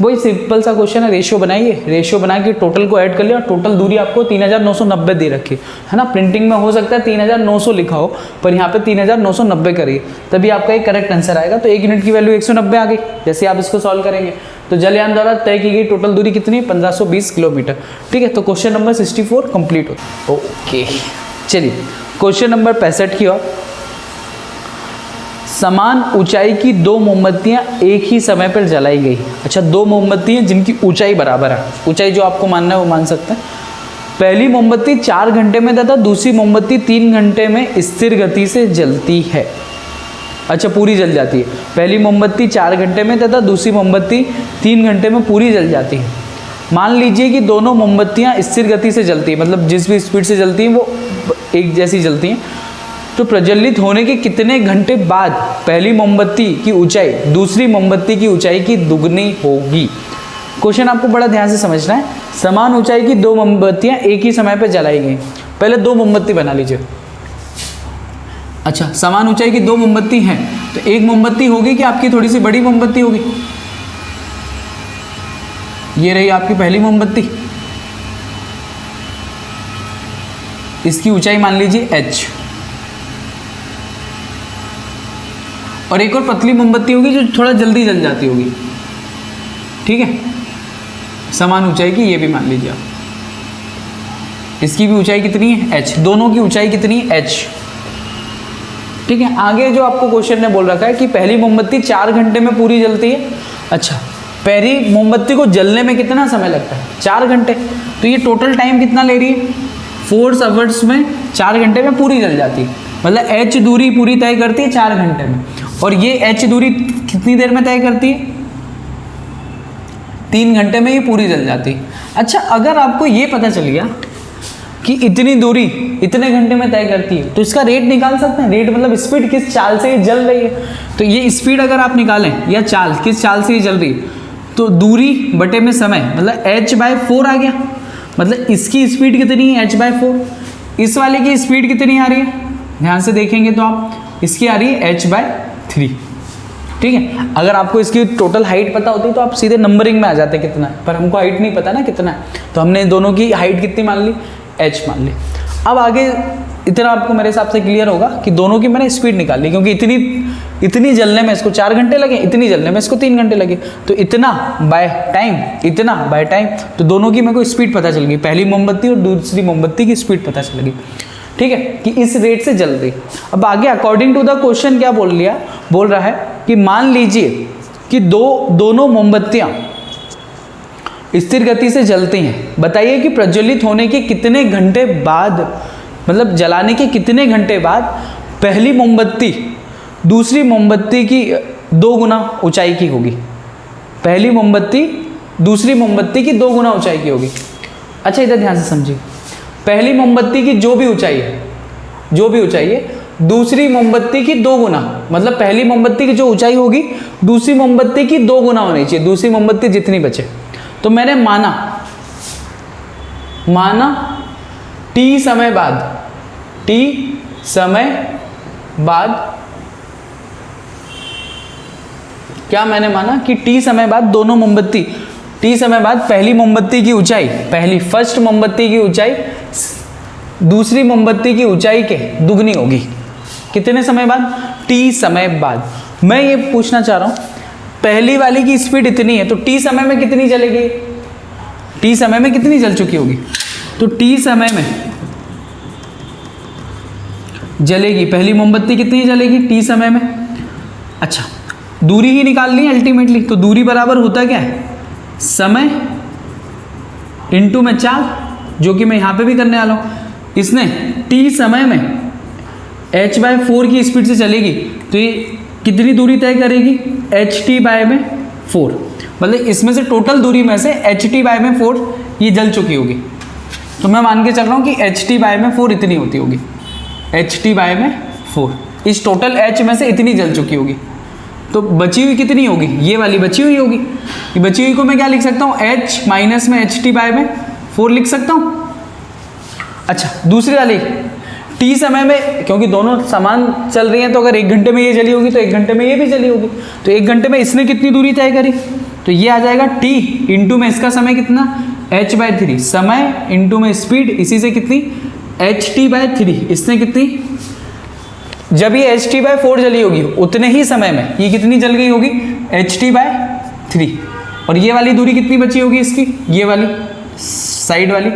वही सिंपल सा क्वेश्चन है। रेशियो बनाइए, रेशियो बना के टोटल को ऐड कर लिया और टोटल दूरी आपको 3990 दे रखी है ना। प्रिंटिंग में हो सकता है 3900 लिखा हो, पर यहाँ पे 3990 करिए, तभी आपका एक करेक्ट आंसर आएगा। तो 1 यूनिट की वैल्यू 190 आ गई जैसे आप इसको सॉल्व करेंगे। तो जलयान द्वारा तय की गई टोटल दूरी कितनी? 1520 किलोमीटर। ठीक है, तो क्वेश्चन नंबर 64 कंप्लीट हो। ओके, चलिए क्वेश्चन नंबर 65 की ओर। समान ऊंचाई की 2 मोमबत्तियां एक ही समय पर जलाई गई। अच्छा, 2 मोमबत्तियां जिनकी ऊंचाई बराबर है। ऊंचाई जो आपको मानना है वो मान सकते हैं। पहली मोमबत्ती 4 घंटे में तथा दूसरी मोमबत्ती 3 घंटे में स्थिर गति से जलती है। अच्छा, पूरी जल जाती है। पहली मोमबत्ती 4 घंटे में तथा दूसरी मोमबत्ती 3 घंटे में पूरी जल जाती है। मान लीजिए कि दोनों मोमबत्तियां स्थिर गति से जलती है, मतलब जिस भी स्पीड से जलती हैं वो एक जैसी जलती हैं। तो प्रज्वलित होने के कितने घंटे बाद पहली मोमबत्ती की ऊंचाई दूसरी मोमबत्ती की ऊंचाई की दुगनी होगी? क्वेश्चन आपको बड़ा ध्यान से समझना है। समान ऊंचाई की 2 मोमबत्तियां एक ही समय पर जलाई गई। पहले 2 मोमबत्ती बना लीजिए। अच्छा, समान ऊंचाई की 2 मोमबत्ती हैं तो एक मोमबत्ती होगी कि आपकी थोड़ी सी बड़ी मोमबत्ती होगी? ये रही आपकी पहली मोमबत्ती, इसकी ऊंचाई मान लीजिए h, और एक और पतली मोमबत्ती होगी जो थोड़ा जल्दी जल जाती होगी, ठीक है, समान ऊंचाई की, ये भी मान लीजिए आप। इसकी भी ऊंचाई कितनी है h, दोनों की ऊंचाई कितनी है h, ठीक है। आगे जो आपको क्वेश्चन ने बोल रखा है कि पहली मोमबत्ती 4 घंटे में पूरी जलती है। अच्छा, पहली मोमबत्ती को जलने में कितना समय लगता है? 4 घंटे। तो ये टोटल टाइम कितना ले रही है? 4 आवर्स में 4 घंटे में पूरी जल जाती है, मतलब h दूरी पूरी तय करती है 4 घंटे में, और ये h दूरी कितनी देर में तय करती है? 3 घंटे में ये पूरी जल जाती है। अच्छा, अगर आपको ये पता चल गया कि इतनी दूरी इतने घंटे में तय करती है, तो इसका रेट निकाल सकते हैं। रेट मतलब स्पीड, किस चाल से ये जल रही है। तो ये स्पीड अगर आप निकालें या चाल, किस चाल से ये जल रही है, तो दूरी बटे में समय, मतलब h/4 आ गया। मतलब इसकी स्पीड कितनी है? h/4। इस वाले की स्पीड कितनी आ रही है? ध्यान से देखेंगे तो आप, इसकी आ रही है h/3, ठीक है। अगर आपको इसकी टोटल हाइट पता होती तो आप सीधे नंबरिंग में आ जाते कितना है, पर हमको हाइट नहीं पता ना कितना है, तो हमने दोनों की हाइट कितनी मान ली? h मान ली। अब आगे इतना आपको मेरे हिसाब से क्लियर होगा कि दोनों की मैंने स्पीड निकाल ली, क्योंकि इतनी जलने में इसको 4 घंटे लगे, इतनी जलने में इसको 3 घंटे लगे, तो इतना बाय टाइम, इतना बाय टाइम, तो दोनों की मेरे को स्पीड पता चल गई, पहली मोमबत्ती और दूसरी मोमबत्ती की स्पीड पता चल गई, ठीक है, कि इस रेट से जल रही। अब आगे अकॉर्डिंग टू द क्वेश्चन क्या बोल रहा है कि मान लीजिए कि दोनों मोमबत्तियां स्थिर गति से जलती हैं। बताइए कि प्रज्वलित होने के कितने घंटे बाद, मतलब जलाने के कितने घंटे बाद पहली मोमबत्ती दूसरी मोमबत्ती की 2 गुना ऊंचाई की होगी। पहली मोमबत्ती दूसरी मोमबत्ती की 2 गुना ऊंचाई की होगी। अच्छा, इधर ध्यान से समझिए, पहली मोमबत्ती की जो भी ऊंचाई है, दूसरी मोमबत्ती की 2 गुना, मतलब पहली मोमबत्ती की जो ऊंचाई होगी दूसरी मोमबत्ती की 2 गुना होनी चाहिए, दूसरी मोमबत्ती जितनी बचे। तो मैंने माना t समय बाद क्या मैंने माना कि t समय बाद दोनों मोमबत्ती, t समय बाद पहली मोमबत्ती की ऊंचाई, फर्स्ट मोमबत्ती की ऊंचाई दूसरी मोमबत्ती की ऊंचाई के दुगनी होगी। कितने समय बाद? t समय बाद। मैं ये पूछना चाह रहा हूं, पहली वाली की स्पीड इतनी है, तो t समय में कितनी जलेगी? t समय में कितनी जल चुकी होगी? तो t समय में जलेगी, पहली मोमबत्ती कितनी जलेगी t समय में? अच्छा, दूरी ही निकालनी है अल्टीमेटली, तो दूरी बराबर होता क्या है? समय इंटू में चाल, जो कि मैं यहाँ पे भी करने वाला हूँ। इसने t समय में h/4 की स्पीड से चलेगी, तो ये कितनी दूरी तय करेगी? ht/4, मतलब इसमें से टोटल दूरी में से ht/4 ये जल चुकी होगी। तो मैं मान के चल रहा हूँ कि ht/4 इतनी होती होगी, ht/4 इस टोटल h में से इतनी जल चुकी होगी। तो बची हुई कितनी होगी? ये वाली बची हुई होगी। ये बची हुई को मैं क्या लिख सकता हूँ? h माइनस में ht/4 लिख सकता हूँ। अच्छा, दूसरी वाली t समय में, क्योंकि दोनों समान चल रही हैं, तो अगर 1 घंटे में ये जली होगी तो 1 घंटे में ये भी जली होगी। तो 1 घंटे में इसने कितनी दूरी तय करी? तो ये आ जाएगा t इंटू में इसका समय कितना? h/3, समय इंटू में स्पीड, इसी से कितनी? ht/3। इसने कितनी? जब ये ht/4 जली होगी उतने ही समय में ये कितनी जल गई होगी? ht/3। और ये वाली दूरी कितनी बची होगी इसकी? ये वाली साइड वाली,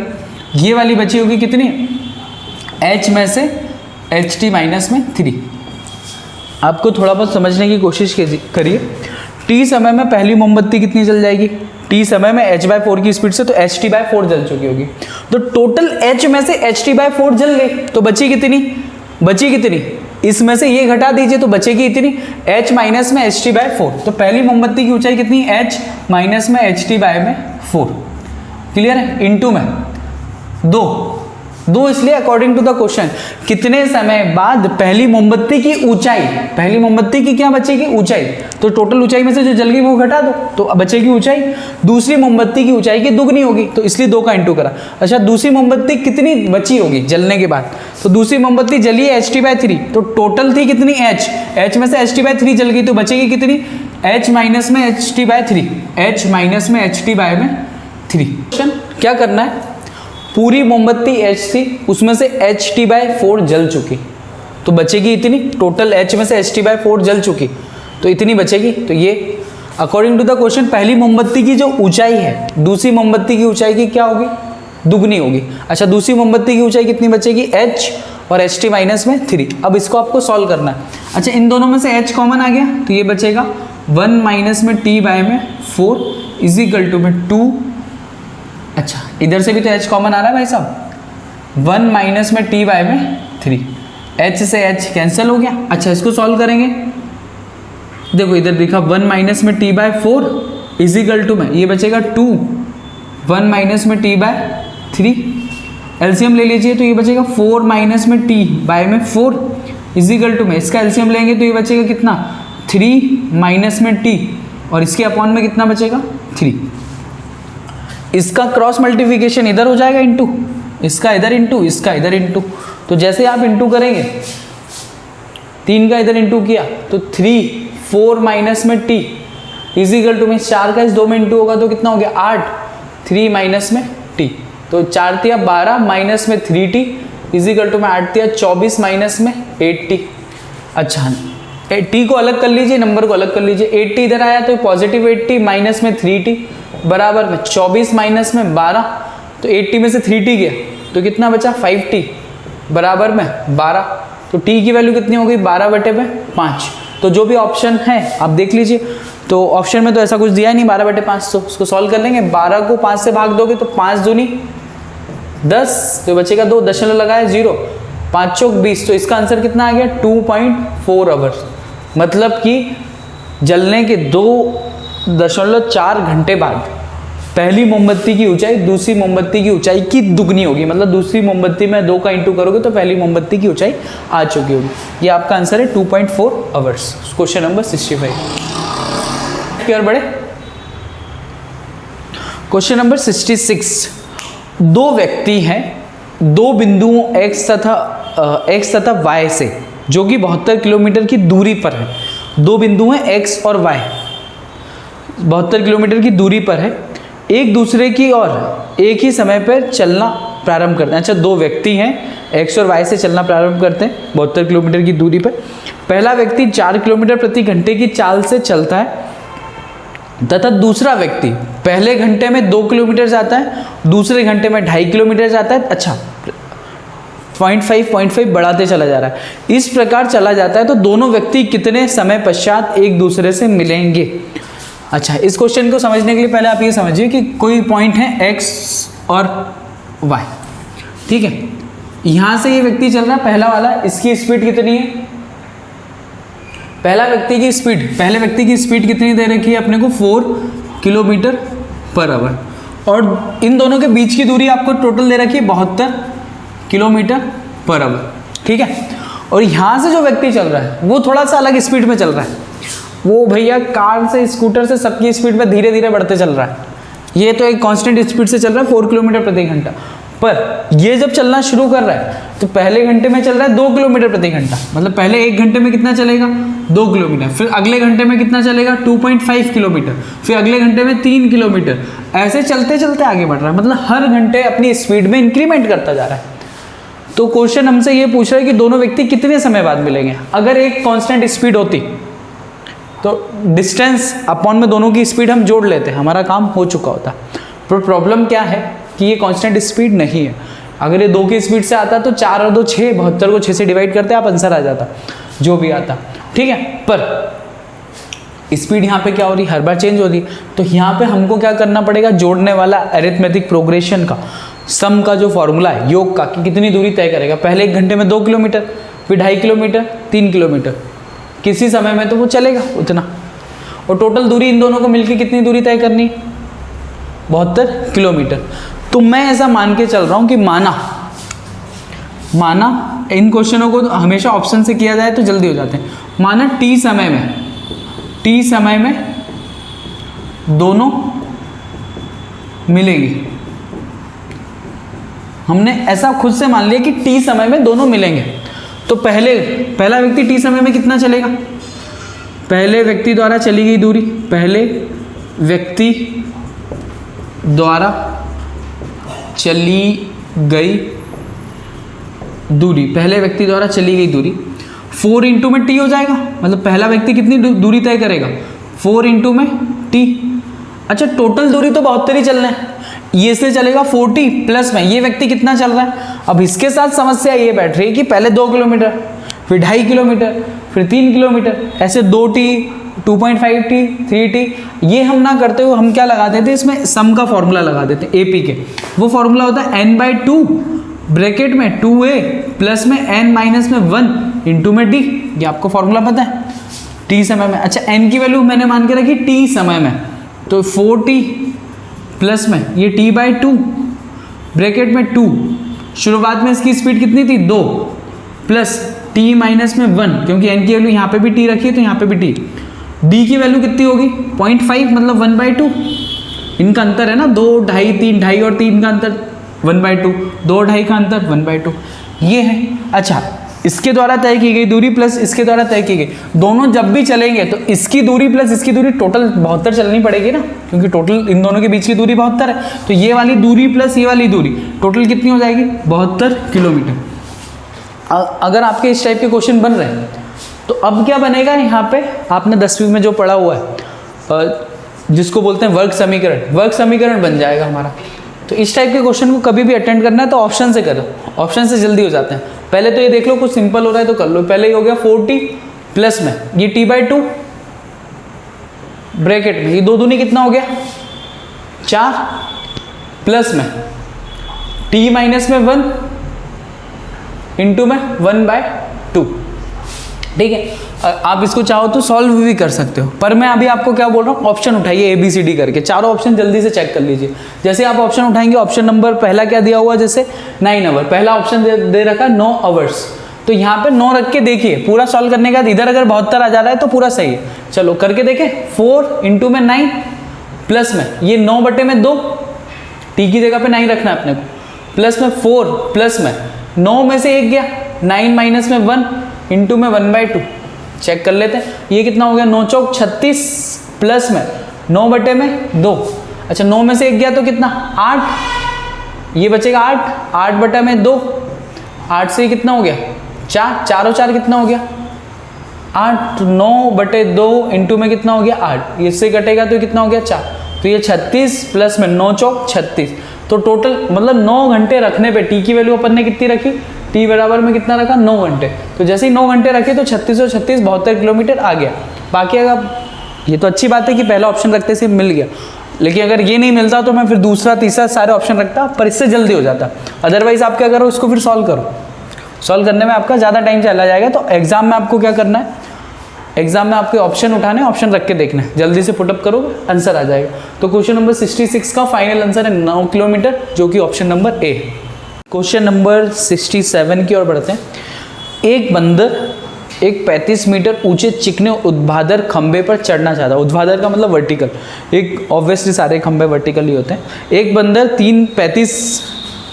ये वाली बची होगी कितनी? h में से ht-3। आपको थोड़ा बहुत समझने की कोशिश करिए। t समय में पहली मोमबत्ती कितनी जल जाएगी? t समय में h/4 की स्पीड से, तो ht/4 जल चुकी होगी। तो टोटल h में से ht/4 जल गई, तो बची कितनी? इसमें से ये घटा दीजिए तो बचेगी इतनी, h माइनस में ht/4। तो पहली मोमबत्ती की ऊंचाई कितनी? h माइनस में ht/4। क्लियर है? इंटू में 2 इसलिए अकॉर्डिंग टू द क्वेश्चन, कितने समय बाद पहली मोमबत्ती की ऊंचाई, पहली मोमबत्ती की क्या बचेगी? ऊंचाई। तो टोटल ऊंचाई में से जो जल गई वो घटा दो, तो बचेगी ऊंचाई। दूसरी मोमबत्ती की ऊंचाई की दुगनी होगी, तो इसलिए 2 का इंटू करा। अच्छा, दूसरी मोमबत्ती कितनी बची होगी जलने के बाद? तो दूसरी मोमबत्ती जली है ht/3, तो टोटल थी कितनी? h में से ht/3 जल गई, तो बचेगी कितनी? h माइनस में ht/3, h माइनस में ht/3। 3। क्वेश्चन क्या करना है, पूरी मोमबत्ती H थी, उसमें से HT/4 जल चुकी, तो बचेगी इतनी, टोटल H में से HT/4 जल चुकी, तो इतनी बचेगी। तो ये अकॉर्डिंग टू द क्वेश्चन पहली मोमबत्ती की जो ऊंचाई है दूसरी मोमबत्ती की ऊंचाई की क्या होगी, दुगनी होगी। अच्छा, दूसरी मोमबत्ती की ऊंचाई कितनी बचेगी, H और HT माइनस में 3। अब इसको आपको सॉल्व करना है। अच्छा, इन दोनों में से H कॉमन आ गया तो ये बचेगा 1 माइनस में T/4 इज इक्वल टू में 2। अच्छा, इधर से भी तो H कॉमन आ रहा है भाई साहब, 1 माइनस में T/3, H से H कैंसिल हो गया। अच्छा, इसको सॉल्व करेंगे, देखो इधर लिखा 1 माइनस में T/4 इज इक्वल टू में ये बचेगा 2, 1 माइनस में T/3, एलसीएम ले लीजिए तो ये बचेगा 4 माइनस में T/4 इज इक्वल टू में इसका एलसीएम लेंगे तो ये बचेगा कितना, 3 माइनस में T और इसके अपॉन में कितना बचेगा 3। इसका क्रॉस मल्टीप्लिकेशन इधर हो जाएगा इंटू, इसका इधर इंटू, इसका इधर इंटू। तो जैसे आप इंटू करेंगे 3 का इधर इंटू किया तो 3, 4 माइनस में T इज इक्वल टू में 4 का इस 2 में इंटू होगा तो कितना हो गया 8, 3 माइनस में T, तो 4 तिया 12 माइनस में 3T इज इक्वल टू में 8 तिया 24 माइनस में 8T। अच्छा, T को अलग कर लीजिए, नंबर को अलग कर लीजिए, 8T इधर आया तो पॉजिटिव 8T माइनस में 3T बराबर में 24 माइनस में 12, तो 8T में से 3T गया तो कितना बचा 5T बराबर में 12, तो T की वैल्यू कितनी हो गई 12/5। तो जो भी ऑप्शन है आप देख लीजिए, तो ऑप्शन में तो ऐसा कुछ दिया ही नहीं 12/5, तो उसको सॉल्व कर लेंगे। 12 को 5 से भाग दोगे तो 5 दूनी 10, तो बचेगा 2, दशमलव लगाया 0, 5 चौक 20, तो इसका आंसर कितना आ गया 2.4 आवर्स, मतलब कि जलने के 2.4 घंटे बाद पहली मोमबत्ती की ऊंचाई दूसरी मोमबत्ती की ऊंचाई की दुगनी होगी, मतलब दूसरी मोमबत्ती में 2 का इंटू करोगे तो पहली मोमबत्ती की ऊंचाई आ चुकी होगी। ये आपका आंसर है 2.4 आवर्स, क्वेश्चन नंबर 65 की ओर बढ़े। क्वेश्चन नंबर 66, दो व्यक्ति हैं, दो बिंदुओं x तथा y से जो कि 72 किलोमीटर की दूरी पर है, दो बिंदु हैं x और y 72 किलोमीटर की दूरी पर है, एक दूसरे की ओर एक ही समय पर चलना प्रारंभ करते हैं। अच्छा, दो व्यक्ति हैं x और y से चलना प्रारंभ करते हैं 72 किलोमीटर की दूरी पर। पहला व्यक्ति 4 किलोमीटर प्रति घंटे की चाल से चलता है तथा दूसरा व्यक्ति पहले घंटे में 2 किलोमीटर जाता है, दूसरे घंटे में 2.5 किलोमीटर जाता है। अच्छा, 0.5 बढ़ाते चला जा रहा है। इस प्रकार चला जाता है तो दोनों व्यक्ति कितने समय पश्चात एक दूसरे से मिलेंगे। अच्छा, इस क्वेश्चन को समझने के लिए पहले आप ये समझिए कि कोई पॉइंट है x और y, ठीक है। यहाँ से ये व्यक्ति चल रहा है पहला वाला, इसकी स्पीड कितनी है, पहले व्यक्ति की स्पीड कितनी दे रखी है अपने को 4 किलोमीटर पर आवर, और इन दोनों के बीच की दूरी आपको टोटल दे रखी है 72 किलोमीटर पर आवर, ठीक है। और यहाँ से जो व्यक्ति चल रहा है वो थोड़ा सा अलग स्पीड में चल रहा है, वो भैया कार से स्कूटर से सबकी स्पीड में धीरे धीरे बढ़ते चल रहा है, ये तो एक कांस्टेंट स्पीड से चल रहा है 4 किलोमीटर प्रति घंटा। पर ये जब चलना शुरू कर रहा है तो पहले घंटे में चल रहा है 2 किलोमीटर प्रति घंटा, मतलब पहले एक घंटे में कितना चलेगा 2 किलोमीटर, फिर अगले घंटे में कितना चलेगा 2.5 किलोमीटर, फिर अगले घंटे में 3 किलोमीटर, ऐसे चलते चलते आगे बढ़ रहा है, मतलब हर घंटे अपनी स्पीड में इंक्रीमेंट करता जा रहा है। तो क्वेश्चन हमसे ये पूछ रहा है कि दोनों व्यक्ति कितने समय बाद मिलेंगे। अगर एक कांस्टेंट स्पीड होती तो डिस्टेंस अपॉन में दोनों की स्पीड हम जोड़ लेते, हमारा काम हो चुका होता। पर प्रॉब्लम क्या है कि ये कांस्टेंट स्पीड नहीं है। अगर ये 2 की स्पीड से आता तो 4 और 2 6, 72 को 6 से डिवाइड करते आप आंसर आ जाता जो भी आता, ठीक है। पर स्पीड यहाँ पे क्या हो रही, हर बार चेंज हो रही, तो यहाँ पे हमको क्या करना पड़ेगा, जोड़ने वाला अरिथमेटिक प्रोग्रेशन का सम का जो फॉर्मूला है योग का कि कितनी दूरी तय करेगा। पहले एक घंटे में 2 किलोमीटर, फिर 2.5 किलोमीटर, 3 किलोमीटर, किसी समय में तो वो चलेगा उतना, और टोटल दूरी इन दोनों को मिलकर कितनी दूरी तय करनी, 72 किलोमीटर। तो मैं ऐसा मान के चल रहा हूँ कि माना इन क्वेश्चनों को हमेशा ऑप्शन से किया जाए तो जल्दी हो जाते हैं। माना t समय में दोनों मिलेंगे, हमने ऐसा खुद से मान लिया कि t समय में दोनों मिलेंगे। तो पहला व्यक्ति t समय में कितना चलेगा, पहले व्यक्ति द्वारा चली गई दूरी, पहले व्यक्ति द्वारा चली गई दूरी, पहले व्यक्ति द्वारा चली गई दूरी 4 इंटू में टी हो जाएगा, मतलब पहला व्यक्ति कितनी दूरी तय करेगा 4 इंटू में टी। अच्छा टोटल दूरी तो 72 ही चलना है, ये से चलेगा 40 प्लस में ये व्यक्ति कितना चल रहा है। अब इसके साथ समस्या ये बैठ रही है कि पहले 2 किलोमीटर, फिर 2.5 किलोमीटर, फिर 3 किलोमीटर, ऐसे 2t 2.5t 3t, ये हम ना करते हुए हम क्या लगा देते हैं इसमें सम का फॉर्मूला लगा देते हैं AP के। वो फॉर्मूला होता है n/2 ब्रैकेट में 2a प्लस में n माइनस में 1 इंटू में d, ये आपको फॉर्मूला पता है t समय में। अच्छा n की वैल्यू मैंने मान के रखी t समय में, तो 4t प्लस में ये t/2 ब्रैकेट में 2, शुरुआत में इसकी स्पीड कितनी थी 2 प्लस t माइनस में 1, क्योंकि n की वैल्यू यहाँ पे भी t रखी है तो यहाँ पे भी t, d की वैल्यू कितनी होगी 0.5 मतलब 1/2, इनका अंतर है ना 2 2.5 3 2.5 और 3 का अंतर 1/2, 2 2.5 का अंतर 1/2 ये है। अच्छा इसके द्वारा तय की गई दूरी प्लस इसके द्वारा तय की गई, दोनों जब भी चलेंगे तो इसकी दूरी प्लस इसकी दूरी टोटल 72 चलनी पड़ेगी ना, क्योंकि टोटल इन दोनों के बीच की दूरी 72 है, तो ये वाली दूरी प्लस ये वाली दूरी टोटल कितनी हो जाएगी 72 किलोमीटर। अगर आपके इस टाइप के क्वेश्चन बन रहे हैं तो अब क्या बनेगा, यहाँ पे आपने 10वीं में जो पढ़ा हुआ है जिसको बोलते हैं वर्ग समीकरण बन जाएगा हमारा। तो इस टाइप के क्वेश्चन को कभी भी अटेंड करना है तो ऑप्शन से करो, ऑप्शन से जल्दी हो जाते हैं। पहले तो ये देख लो कुछ सिंपल हो रहा है तो कर लो, पहले ही हो गया 4t प्लस में ये t/2 ब्रैकेट में ये 2 दूनी कितना हो गया 4 प्लस में t माइनस में 1 इंटू में 1/2, ठीक है। आप इसको चाहो तो सॉल्व भी कर सकते हो, पर मैं अभी आपको क्या बोल रहा हूँ ऑप्शन उठाइए ABCD करके, चारों ऑप्शन जल्दी से चेक कर लीजिए। जैसे आप ऑप्शन उठाएंगे, ऑप्शन नंबर पहला क्या दिया हुआ, जैसे 9 आवर, पहला ऑप्शन दे रखा 9 आवर्स, तो यहाँ पे 9 रख के देखिए, पूरा सॉल्व करने के बाद इधर अगर 72 आ जा रहा है तो पूरा सही है। चलो करके देखें, 4 इंटू में 9 प्लस में ये 9/2, टी की जगह पे 9 रखना है अपने को, प्लस में 4 प्लस में 9 में से 1 गया, 9 माइनस में 1 इंटू में 1/2, चेक कर लेते हैं ये कितना हो गया 9 चौक 36 प्लस में 9/2। अच्छा 9 में से 1 गया तो कितना 8, ये बचेगा 8/2, 8 से कितना हो गया 4, 4 और 4 कितना हो गया 8, 9/2 इंटू में कितना हो गया 8, इससे कटेगा तो कितना हो गया 4, तो ये 36 प्लस में 9 चौक 36, तो टोटल मतलब 9 घंटे रखने पे टी की वैल्यू अपन ने कितनी रखी, टी बराबर में कितना रखा 9 घंटे, तो जैसे ही 9 घंटे रखे तो 36 और 36 72 किलोमीटर आ गया। बाकी अगर ये तो अच्छी बात है कि पहला ऑप्शन रखते से मिल गया, लेकिन अगर ये नहीं मिलता तो मैं फिर दूसरा तीसरा सारे ऑप्शन रखता, पर इससे जल्दी हो जाता। अदरवाइज आप क्या करो, इसको फिर सॉल्व करो, सॉल्व करने में आपका ज़्यादा टाइम चला जाएगा। तो एग्जाम में आपको क्या करना है, एग्जाम में आपके ऑप्शन उठाने, ऑप्शन रख के देखना है, जल्दी से पुटअप करोगे आंसर आ जाएगा। तो क्वेश्चन नंबर 66 का फाइनल आंसर है 9 किलोमीटर, जो कि ऑप्शन नंबर ए है। क्वेश्चन नंबर 67 की ओर बढ़ते हैं। एक बंदर एक 35 मीटर ऊंचे चिकने ऊर्ध्वाधर खंबे पर चढ़ना चाहता है, ऊर्ध्वाधर का मतलब वर्टिकल, एक ऑब्वियसली सारे खंबे वर्टिकल ही होते हैं। एक बंदर 35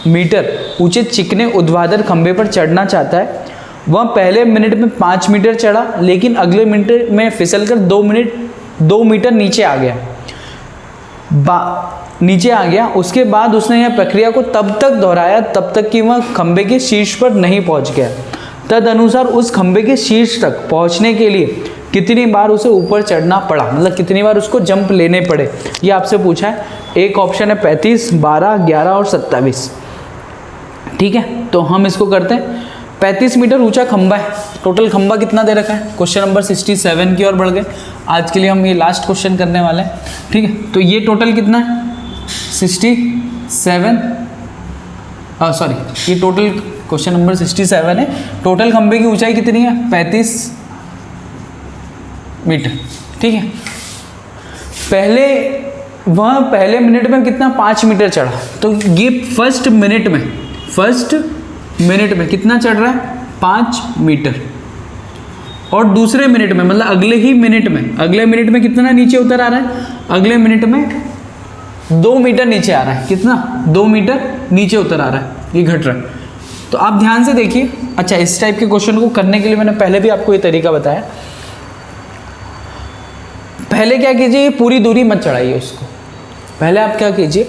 मीटर ऊंचे चिकने ऊर्ध्वाधर खंबे पर चढ़ना चाहता है, वह पहले मिनट में 5 मीटर चढ़ा, लेकिन अगले मिनट में फिसलकर 2 मीटर नीचे आ गया। उसके बाद उसने यह प्रक्रिया को तब तक दोहराया तब तक कि वह खंबे के शीर्ष पर नहीं पहुंच गया। तदनुसार उस खंबे के शीर्ष तक पहुंचने के लिए कितनी बार उसे ऊपर चढ़ना पड़ा, मतलब कितनी बार उसको जंप लेने पड़े, ये आपसे पूछा है। एक ऑप्शन है 35, 12, 11 और 27, ठीक है। तो हम इसको करते हैं, 35 मीटर ऊंचा खंबा है, टोटल खंबा कितना दे रखा है। क्वेश्चन नंबर 67 की ओर बढ़ गए। आज के लिए हम ये लास्ट क्वेश्चन करने वाले हैं, ठीक है। तो ये टोटल कितना है 67, सॉरी ये टोटल क्वेश्चन नंबर 67 है। टोटल खंबे की ऊंचाई कितनी है 35 मीटर, ठीक है। पहले मिनट में कितना 5 मीटर चढ़ा, तो ये फर्स्ट मिनट में कितना चढ़ रहा है 5 मीटर, और दूसरे मिनट में मतलब अगले मिनट में कितना नीचे उतर आ रहा है, अगले मिनट में 2 मीटर नीचे आ रहा है, कितना 2 मीटर नीचे उतर आ रहा है, ये घट रहा है। तो आप ध्यान से देखिए। अच्छा इस टाइप के क्वेश्चन को करने के लिए मैंने पहले भी आपको ये तरीका बताया। पहले क्या कीजिए, पूरी दूरी मत चढ़ाइए उसको, पहले आप क्या कीजिए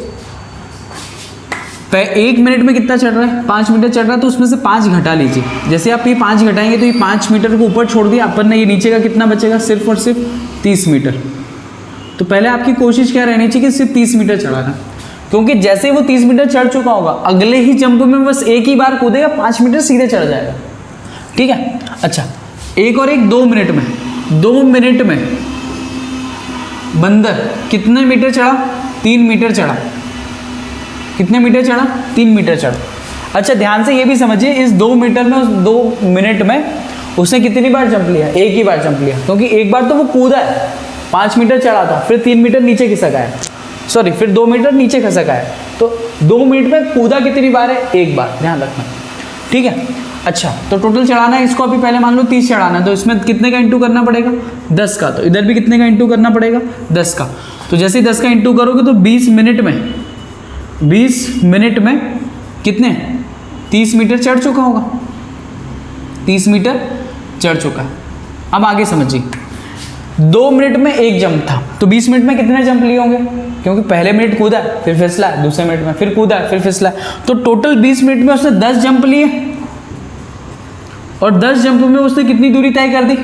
1 मिनट में कितना चढ़ रहा है, 5 मीटर चढ़ रहा है, तो उसमें से 5 घटा लीजिए। जैसे आप ये 5 घटाएंगे तो ये 5 मीटर को ऊपर छोड़ दिया अपन ने, ये नीचे का कितना बचेगा, सिर्फ और सिर्फ 30 मीटर। तो पहले आपकी कोशिश क्या रहनी चाहिए कि सिर्फ 30 मीटर चढ़ाना, क्योंकि जैसे ही वो 30 मीटर चढ़ चुका होगा अगले ही जंप में बस एक ही बार कूदेगा, 5 मीटर सीधे चढ़ जाएगा। ठीक है, अच्छा एक और एक 2 मिनट में, 2 मिनट में बंदर कितने मीटर चढ़ा, 3 मीटर चढ़ा। कितने मीटर चढ़ा, 3 मीटर चढ़ा। अच्छा ध्यान से ये भी समझिए, इस 2 मीटर में, उस 2 मिनट में उसने कितनी बार जंप लिया, एक ही बार जंप लिया, क्योंकि एक बार तो वो कूदा है, 5 मीटर चढ़ा था, फिर 3 मीटर नीचे खिसका है, सॉरी फिर 2 मीटर नीचे खिसका है, तो 2 मिनट में कूदा कितनी बार है, एक बार, ध्यान रखना। ठीक है, अच्छा तो टोटल चढ़ाना है इसको, अभी पहले मान लो 30 चढ़ाना है, तो इसमें कितने का इंटू करना पड़ेगा, 10 का। तो इधर भी कितने का इंटू करना पड़ेगा, 10 का। तो जैसे ही 10 का इंटू करोगे तो 20 मिनट में कितने, 30 मीटर चढ़ चुका होगा, 30 मीटर चढ़ चुका है। अब आगे समझिए, 2 मिनट में एक जंप था, तो 20 मिनट में कितने जंप लिए होंगे, क्योंकि पहले मिनट कूदा फिर फिसला, दूसरे मिनट में फिर कूदा फिर फिसला, तो टोटल 20 मिनट में उसने 10 जंप लिए, और 10 जंप में उसने कितनी दूरी तय कर दी,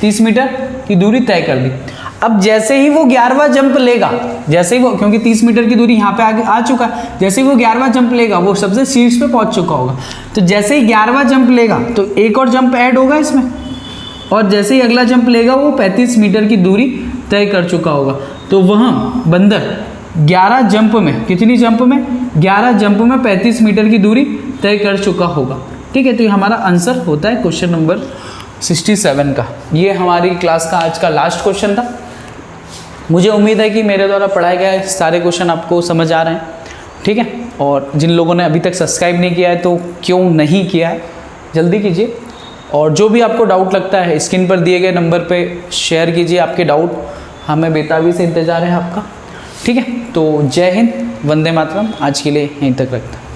30 मीटर की दूरी तय कर दी। अब जैसे ही वो 11वां जंप लेगा, जैसे ही वो, क्योंकि 30 मीटर की दूरी यहाँ पे आगे आ चुका है, जैसे ही वो 11वां जंप लेगा वो सबसे शीर्ष पे पहुंच चुका होगा, तो जैसे ही 11वां जंप लेगा तो एक और जंप ऐड होगा इसमें, और जैसे ही अगला जंप लेगा वो 35 मीटर की दूरी तय कर चुका होगा। तो वह बंदर 11 जंप में, कितनी जंप में, 11 जंप में 35 मीटर की दूरी तय कर चुका होगा। ठीक है, तो ये हमारा आंसर होता है क्वेश्चन नंबर 67 का। ये हमारी क्लास का आज का लास्ट क्वेश्चन था। मुझे उम्मीद है कि मेरे द्वारा पढ़ाए गए सारे क्वेश्चन आपको समझ आ रहे हैं। ठीक है, और जिन लोगों ने अभी तक सब्सक्राइब नहीं किया है तो क्यों नहीं किया है, जल्दी कीजिए। और जो भी आपको डाउट लगता है स्क्रीन पर दिए गए नंबर पे शेयर कीजिए आपके डाउट, हमें बेताबी से इंतज़ार है आपका। ठीक है, तो जय हिंद, वंदे मातरम। आज के लिए यहीं तक रखते हैं।